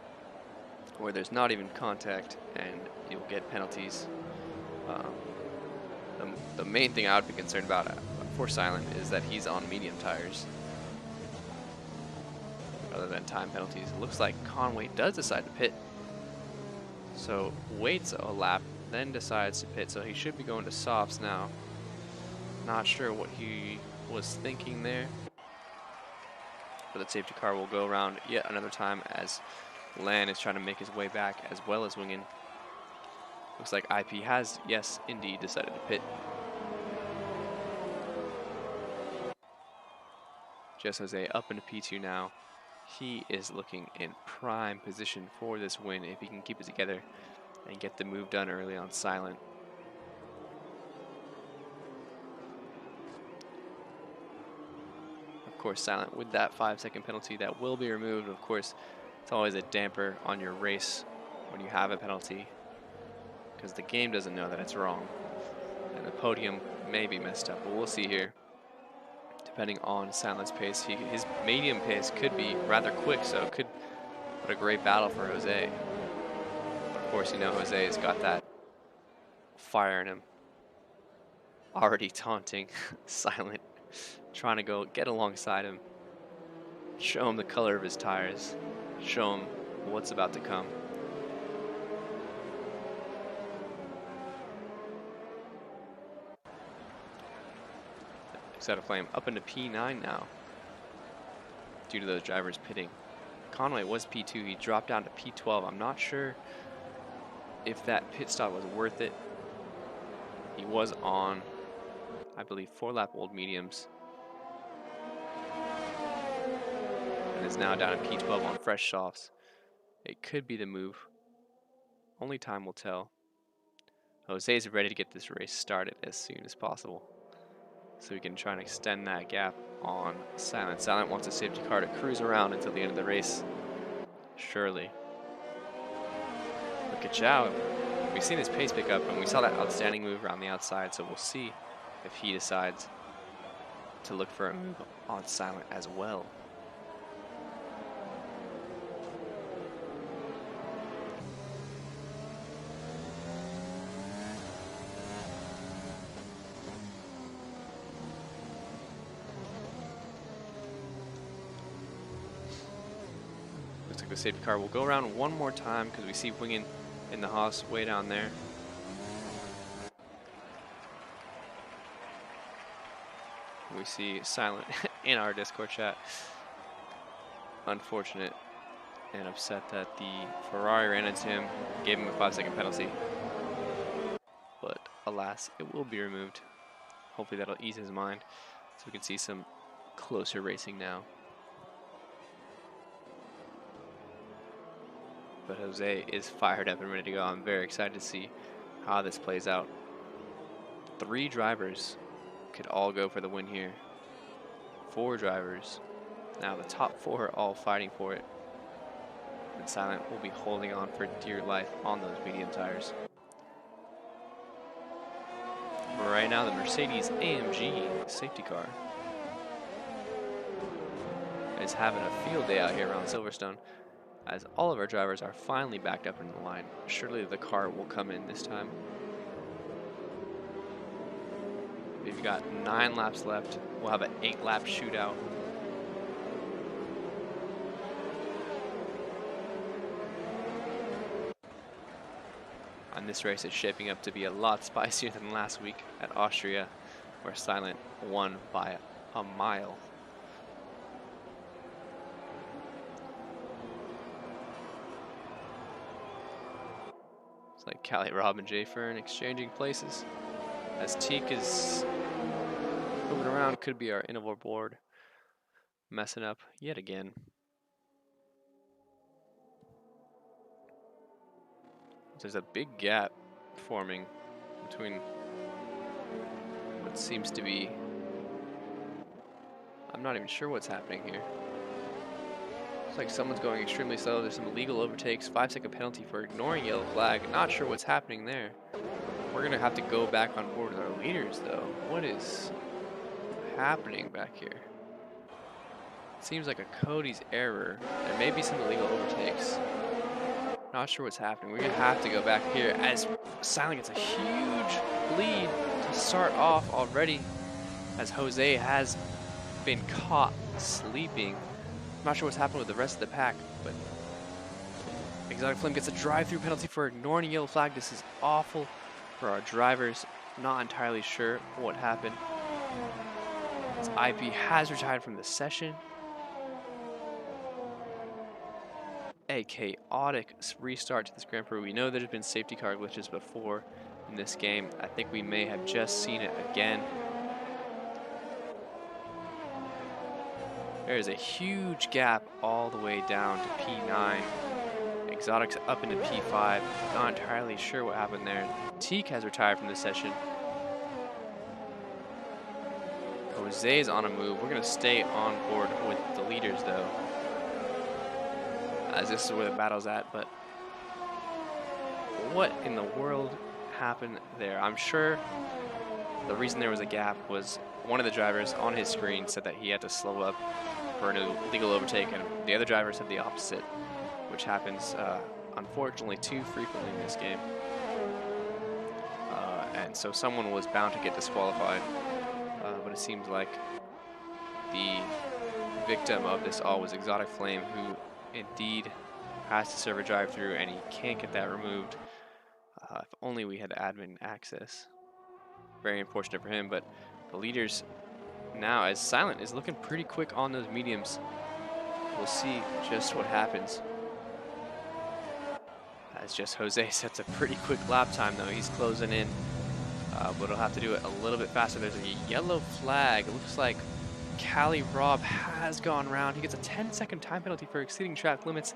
where there's not even contact and you'll get penalties. The main thing I would be concerned about for Silent is that he's on medium tires rather than time penalties. It looks like Conway does decide to pit, so waits a lap, then decides to pit, so he should be going to softs now. Not sure what he was thinking there, but the safety car will go around yet another time as Lan is trying to make his way back, as well as Wingen. Looks like IP has, yes, indeed, decided to pit. Just Jose up into P2 now. He is looking in prime position for this win if he can keep it together and get the move done early on Silent. Of course, Silent with that 5-second penalty that will be removed. Of course, it's always a damper on your race when you have a penalty, because the game doesn't know that it's wrong and the podium may be messed up, but we'll see here. Depending on Silent's pace, his medium pace could be rather quick, so it could put a great battle for Jose. Of course, you know Jose has got that fire in him, already taunting Silent, trying to go get alongside him, show him the color of his tires, show him what's about to come. Out of Flame up into P9 now due to those drivers pitting. Conway was P2, he dropped down to P12. I'm not sure if that pit stop was worth it. He was on, I believe, 4-lap old mediums and is now down to P12 on fresh softs. It could be the move. Only time will tell. Jose is ready to get this race started as soon as possible, so we can try and extend that gap on Silent. Silent wants a safety car to cruise around until the end of the race. Surely. Look at Chow. We've seen his pace pick up, and we saw that outstanding move around the outside, so we'll see if he decides to look for a move on Silent as well. The safety car will go around one more time because we see Wingen in the Haas way down there. We see Silent in our Discord chat. Unfortunate and upset that the Ferrari ran into him, gave him a 5-second penalty. But alas, it will be removed. Hopefully that'll ease his mind so we can see some closer racing now. But Jose is fired up and ready to go. I'm very excited to see how this plays out. 3 drivers could all go for the win here. 4 drivers. Now the top 4 are all fighting for it. And Silent will be holding on for dear life on those medium tires. But right now, the Mercedes AMG safety car is having a field day out here around Silverstone, as all of our drivers are finally backed up in the line. Surely the car will come in this time. We've got 9 laps left. We'll have an 8-lap shootout. And this race is shaping up to be a lot spicier than last week at Austria, where Silent won by a mile. It's like Callie, Rob, and Jay Fern exchanging places. As Teak is moving around, could be our interval board messing up yet again. There's a big gap forming between what seems to be, I'm not even sure what's happening here. Looks like someone's going extremely slow. There's some illegal overtakes, 5-second penalty for ignoring yellow flag. Not sure what's happening there. We're gonna have to go back on board with our leaders though. What is happening back here? It seems like a Cody's error. There may be some illegal overtakes. Not sure what's happening. We're gonna have to go back here as Silent gets a huge lead to start off already, as Jose has been caught sleeping. I'm not sure what's happened with the rest of the pack, but Exotic Flame gets a drive-through penalty for ignoring a yellow flag. This is awful for our drivers. Not entirely sure what happened. As IP has retired from the session. A chaotic restart to this Grand Prix. We know there's been safety car glitches before in this game. I think we may have just seen it again. There is a huge gap all the way down to P9. Exotic's up into P5. Not entirely sure what happened there. Teak has retired from the session. Jose's on a move. We're going to stay on board with the leaders though, as this is where the battle's at. But what in the world happened there? I'm sure the reason there was a gap was one of the drivers on his screen said that he had to slow up for an illegal overtake, and the other driver said the opposite, which happens unfortunately too frequently in this game. And so someone was bound to get disqualified, but it seems like the victim of this all was Exotic Flame, who indeed has to serve a drive-through, and he can't get that removed. If only we had admin access. Very unfortunate for him, but the leaders now, as Silent is looking pretty quick on those mediums. We'll see just what happens. As just Jose sets a pretty quick lap time though. He's closing in, but he'll have to do it a little bit faster. There's a yellow flag. It looks like Cali Rob has gone round. He gets a 10-second time penalty for exceeding track limits.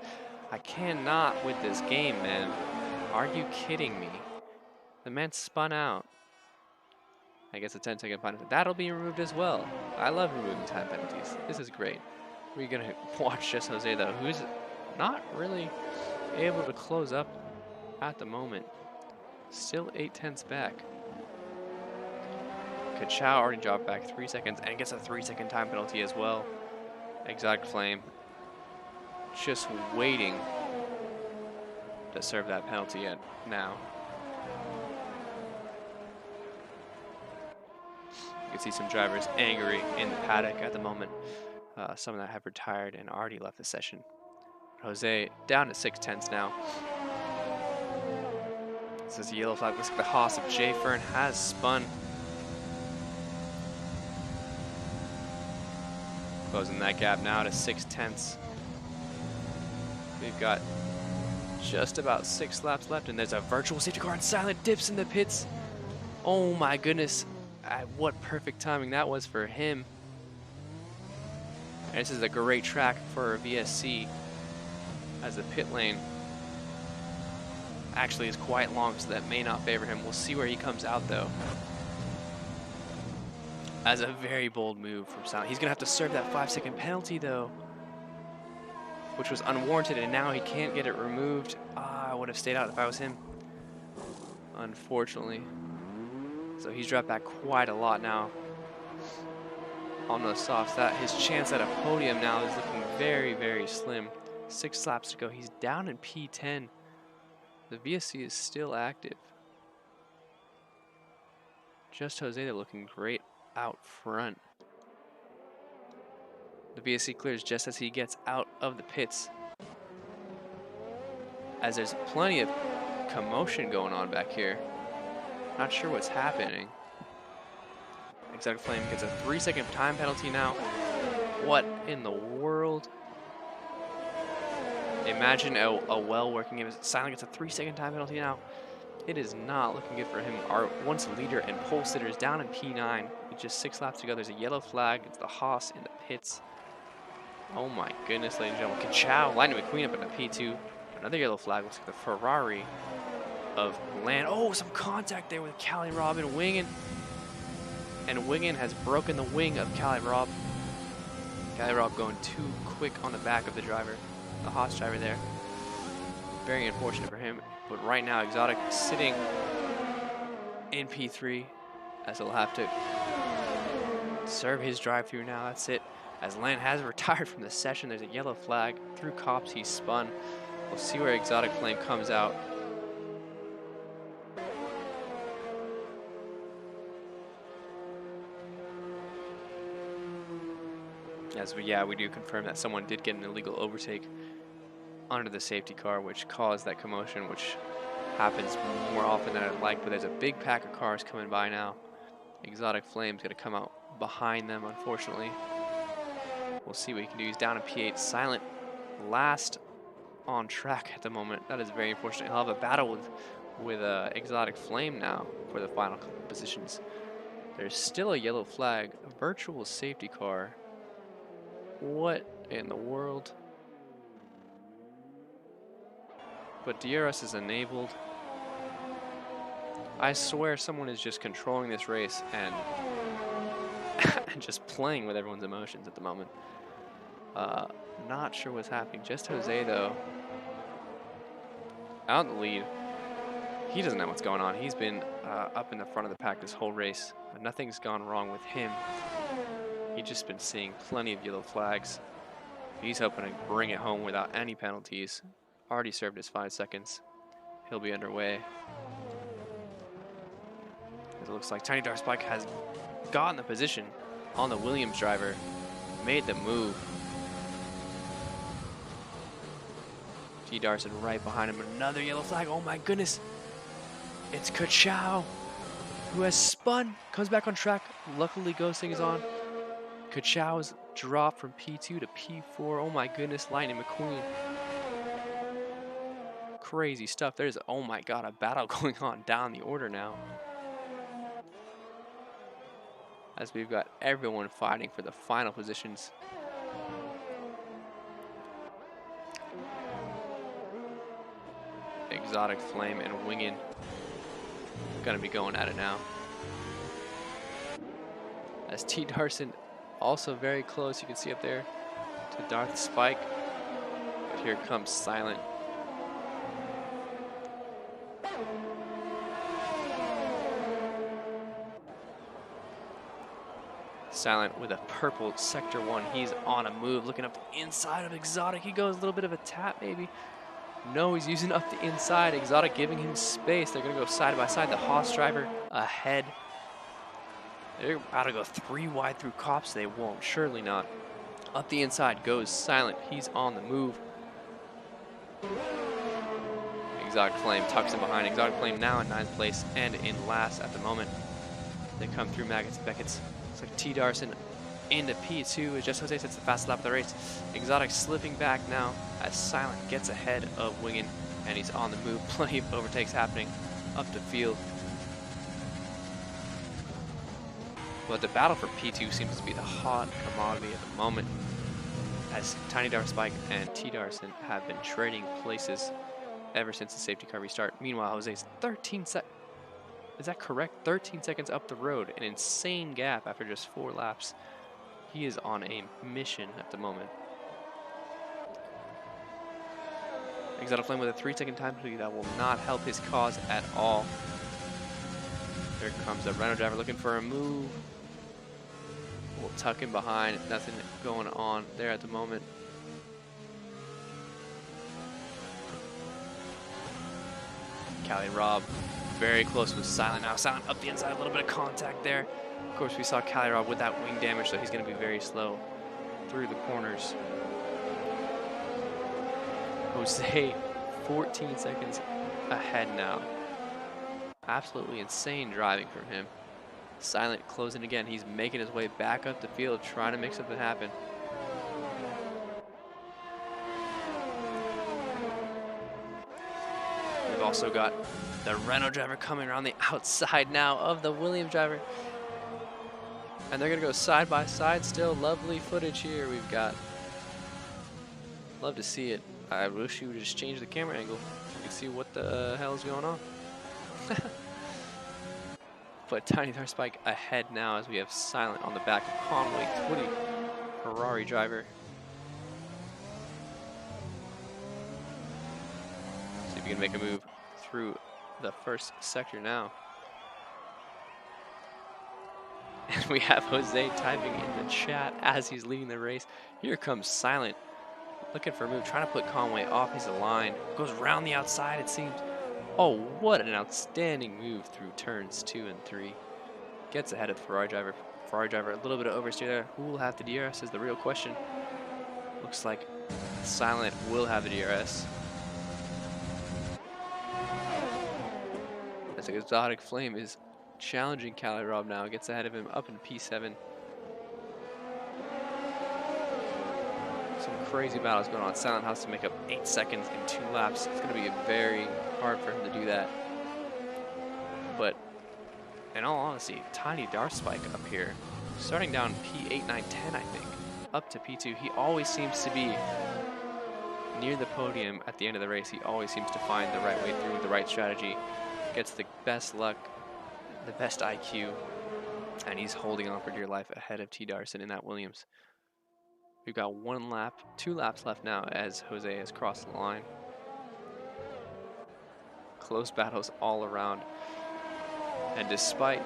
I cannot with this game, man. Are you kidding me? The man spun out. I guess a 10-second penalty. That'll be removed as well. I love removing time penalties. This is great. We're gonna watch just Jose though, who's not really able to close up at the moment. Still 8/10ths back. Kachow already dropped back 3 seconds and gets a 3-second time penalty as well. Exotic Flame just waiting to serve that penalty now. You can see some drivers angry in the paddock at the moment. Some of that have retired and already left the session. Jose down to 6/10ths now. This is a yellow flag. Looks like the Haas of J Fern has spun. Closing that gap now to 6/10ths. We've got just about 6 laps left, and there's a virtual safety car, and Silent dips in the pits. Oh my goodness. What perfect timing that was for him. And this is a great track for VSC, as the pit lane actually is quite long, so that may not favor him. We'll see where he comes out though. As a very bold move from Silent. He's gonna have to serve that 5-second penalty though, which was unwarranted, and now he can't get it removed. I would have stayed out if I was him, unfortunately. So he's dropped back quite a lot now on the softs. That his chance at a podium now is looking very, very slim. 6 laps to go. He's down in P10. The VSC is still active. Just Jose, they're looking great out front. The VSC clears just as he gets out of the pits, as there's plenty of commotion going on back here. Not sure what's happening. Exotic Flame gets a 3-second time penalty now. What in the world? Imagine a well-working game. Silent gets a 3-second time penalty now. It is not looking good for him. Our once leader and pole sitter is down in P9 with just 6 laps to go. There's a yellow flag. It's the Haas in the pits. Oh my goodness, ladies and gentlemen. Kachow, Lightning McQueen up in the P2. Another yellow flag. Looks like the Ferrari of Land. Oh, some contact there with Cali Rob and Wingen. And Wingen has broken the wing of Cali Rob. Cali Rob going too quick on the back of the driver, the Haas driver there. Very unfortunate for him. But right now, Exotic sitting in P3 as he'll have to serve his drive-through now. That's it. As Land has retired from the session, there's a yellow flag. Through cops, he's spun. We'll see where Exotic Flame comes out. We do confirm that someone did get an illegal overtake under the safety car, which caused that commotion, which happens more often than I'd like, but there's a big pack of cars coming by now. Exotic Flame's gonna come out behind them, unfortunately. We'll see what he can do. He's down in P8. Silent last on track at the moment. That is very unfortunate. He'll have a battle with Exotic Flame now for the final couple positions. There's still a yellow flag, a virtual safety car. What in the world? But DRS is enabled. I swear someone is just controlling this race and just playing with everyone's emotions at the moment. Not sure what's happening. Just Jose, though, out in the lead. He doesn't know what's going on. He's been up in the front of the pack this whole race. But nothing's gone wrong with him. He's just been seeing plenty of yellow flags. He's hoping to bring it home without any penalties. Already served his 5 seconds. He'll be underway. It looks like Tiny Dark Spike has gotten the position on the Williams driver. Made the move. T. Darson right behind him. Another yellow flag. Oh my goodness. It's Kachow who has spun. Comes back on track. Luckily Ghosting is on. Kachow's dropped from P2 to P4. Oh my goodness, Lightning McQueen. Crazy stuff. There's, oh my god, a battle going on down the order now. As we've got everyone fighting for the final positions. Exotic Flame and Wingen gonna be going at it now. As T. Darson also very close, you can see up there, to Darth Spike. But here comes Silent. Silent with a purple Sector 1. He's on a move, looking up the inside of Exotic. He goes a little bit of a tap, maybe. No, he's using up the inside. Exotic giving him space. They're going to go side by side. The Haas driver ahead. They're about to go 3 wide through cops. They won't. Surely not. Up the inside goes Silent. He's on the move. Exotic Flame tucks him behind. Exotic Flame now in 9th place and in last at the moment. They come through Maggots and Beckett's. Looks like T. Darson into P2 as Just Jose sets the fastest lap of the race. Exotic slipping back now as Silent gets ahead of Wingen, and he's on the move. Plenty of overtakes happening up the field. But the battle for P2 seems to be the hot commodity at the moment, as Tiny Dark Spike and T. Darson have been trading places ever since the safety car restart. Meanwhile, Jose's 13 seconds. Is that correct? 13 seconds up the road. An insane gap after just 4 laps. He is on a mission at the moment. Exotic Flame with a 3-second time penalty that will not help his cause at all. There comes the Renault driver looking for a move. We'll tuck him behind. Nothing going on there at the moment. Cali Rob very close with Silent now. Silent up the inside, a little bit of contact there. Of course, we saw Cali Rob with that wing damage, so he's going to be very slow through the corners. Jose, 14 seconds ahead now. Absolutely insane driving from him. Silent closing again. He's making his way back up the field, trying to make something happen. We've also got the Renault driver coming around the outside now of the Williams driver. And they're going to go side by side still. Lovely footage here we've got. Love to see it. I wish you would just change the camera angle so you can see what the hell is going on. But Tiny Dark Spike ahead now as we have Silent on the back of Conway Twitty, Ferrari driver. See if he can make a move through the first sector now. And we have Jose typing in the chat as he's leading the race. Here comes Silent, looking for a move, trying to put Conway off his line. Goes around the outside, it seems. Oh, what an outstanding move through turns 2 and 3. Gets ahead of the Ferrari driver. Ferrari driver, a little bit of oversteer there. Who will have the DRS is the real question. Looks like Silent will have the DRS. As the Exotic Flame is challenging Cali Rob now. Gets ahead of him up in P7. Some crazy battles going on. Silent has to make up 8 seconds in 2 laps. It's going to be very hard for him to do that. But in all honesty, Tiny Dark Spike up here, starting down P8, 9, 10, I think, up to P2, he always seems to be near the podium at the end of the race. He always seems to find the right way through, the right strategy, gets the best luck, the best IQ, and he's holding on for dear life ahead of T. Darson in that Williams. We've got 2 laps left now as Jose has crossed the line. Close battles all around. And despite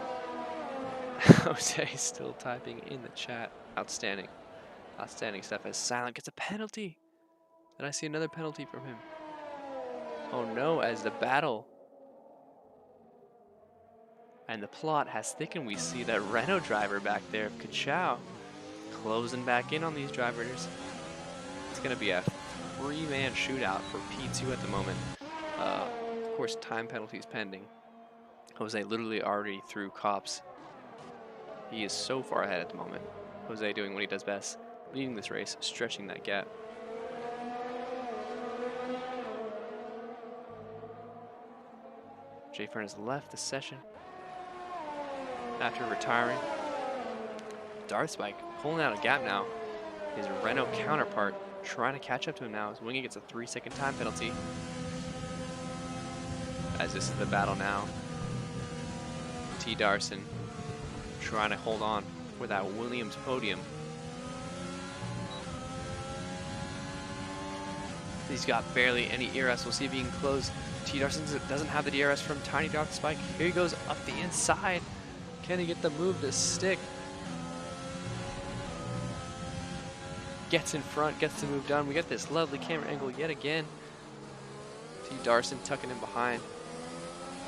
Jose still typing in the chat, outstanding stuff as Silent gets a penalty. Did I see another penalty from him? Oh no, as the battle and the plot has thickened, we see that Renault driver back there of Kachow closing back in on these drivers. It's going to be a 3-man shootout for P2 at the moment. Of course, time penalties pending. Jose literally already through cops. He is so far ahead at the moment. Jose doing what he does best, leading this race, stretching that gap. Jay Fern has left the session after retiring. Darth Spike pulling out a gap now. His Renault counterpart trying to catch up to him now as Wingy gets a 3-second time penalty. As this is the battle now. T. Darson trying to hold on for that Williams podium. He's got barely any ERS. We'll see if he can close. T. Darson doesn't have the DRS from Tiny Dark Spike. Here he goes up the inside. Can he get the move to stick? Gets in front, gets the move done. We get this lovely camera angle yet again. T. Darson tucking in behind.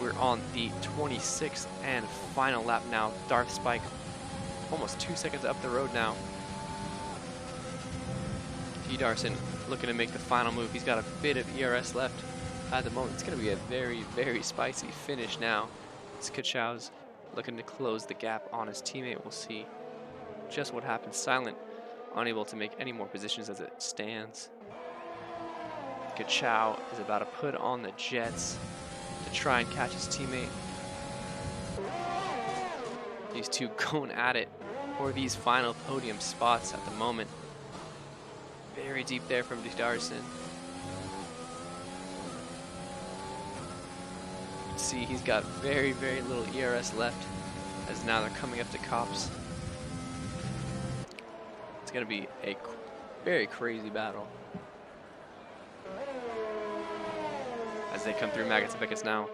We're on the 26th and final lap now. Darth Spike almost 2 seconds up the road now. T. Darson looking to make the final move. He's got a bit of ERS left at the moment. It's going to be a very, very spicy finish now. It's Kachow's looking to close the gap on his teammate. We'll see just what happens. Silent unable to make any more positions as it stands. Kachow is about to put on the jets to try and catch his teammate. These two going at it for these final podium spots at the moment. Very deep there from Darson. See, he's got very, very little ERS left as now they're coming up to cops. It's going to be a very crazy battle. As they come through, Maggots and Beckets now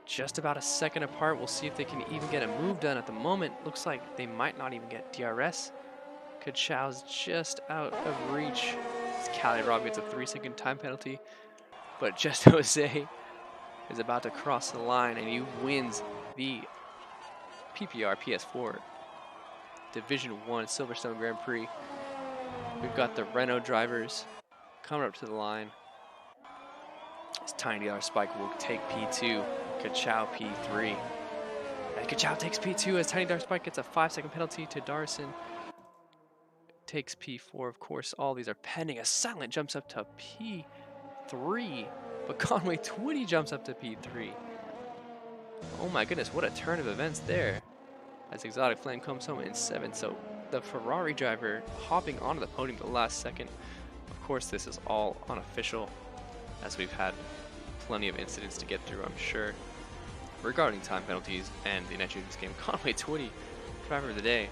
just about a second apart. We'll see if they can even get a move done at the moment. Looks like they might not even get DRS. Kachow's just out of reach. Cali Rob gets a 3-second time penalty, but just Jose is about to cross the line and he wins the PPR PS4 Division 1 Silverstone Grand Prix. We've got the Renault drivers coming up to the line. As Tiny Dark Spike will take P2, Kachow P3. And Kachow takes P2 as Tiny Dark Spike gets a 5-second penalty to Darson. Takes P4, of course. All these are pending. A Silent jumps up to P3, but Conway Twitty jumps up to P3. Oh my goodness, what a turn of events there. As Exotic Flame comes home in 7th. So the Ferrari driver hopping onto the podium at the last second. Of course, this is all unofficial, as we've had plenty of incidents to get through, I'm sure. regarding time penalties and the nature of this game, Conway Twitty, driver of the day.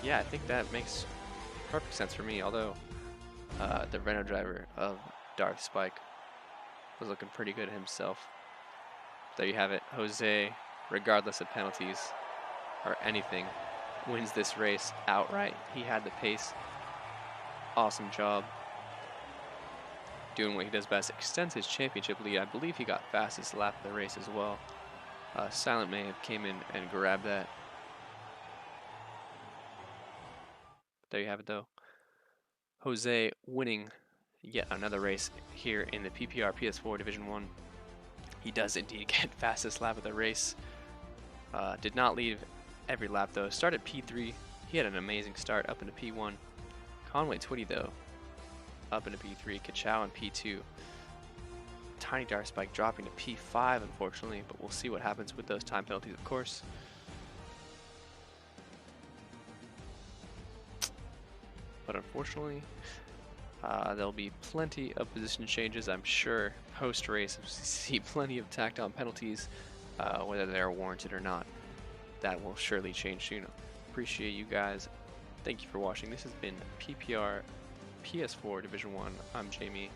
Yeah, I think that makes perfect sense for me, although the Renault driver of Darth Spike was looking pretty good himself. There you have it. Jose, regardless of penalties or anything, wins this race outright. He had the pace. Awesome job. Doing what he does best. Extends his championship lead. I believe he got fastest lap of the race as well. Silent Mayhem came in and grabbed that. There you have it though. Jose winning yet another race here in the PPR PS4 Division 1. He does indeed get fastest lap of the race. Did not lead every lap though. Started P3. He had an amazing start up into P1. Conway Twitty though, up into P3. Kachow in P2. Tiny Dark Spike dropping to P5 unfortunately, but we'll see what happens with those time penalties of course. But unfortunately, there'll be plenty of position changes, I'm sure. Post-race, we'll see plenty of tacked on penalties, whether they're warranted or not. That will surely change soon. Appreciate you guys. Thank you for watching. This has been PPR PS4 Division 1. I'm Jamie.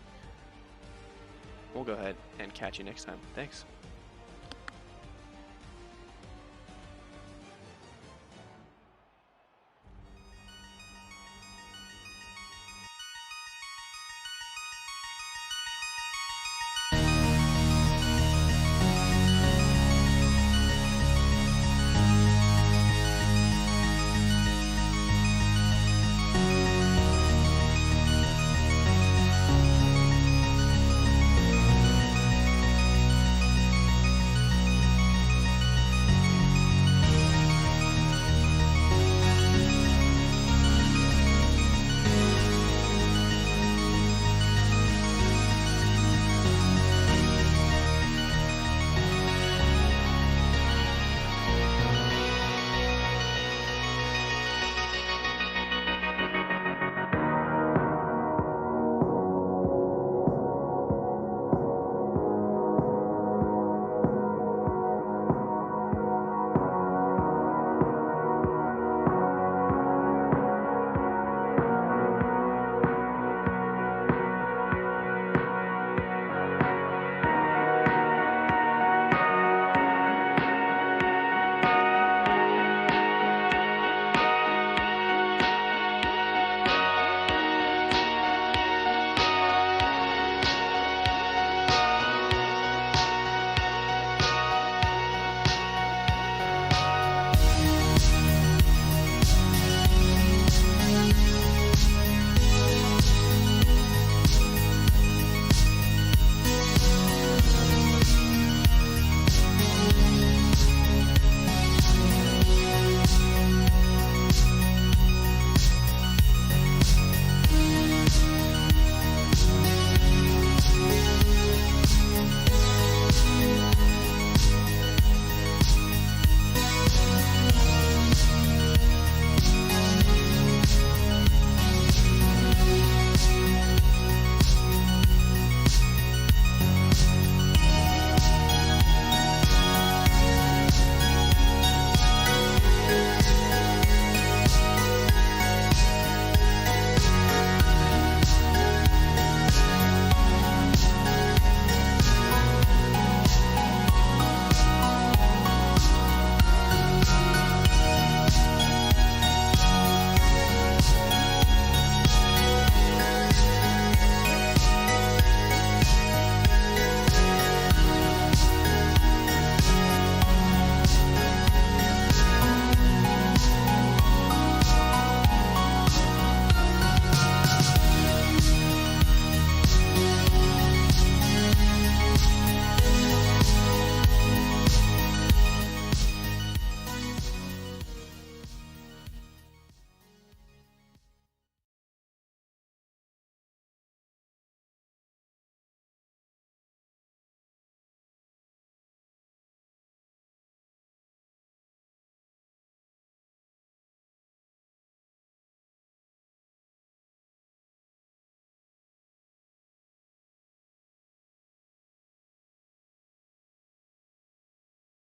We'll go ahead and catch you next time. Thanks.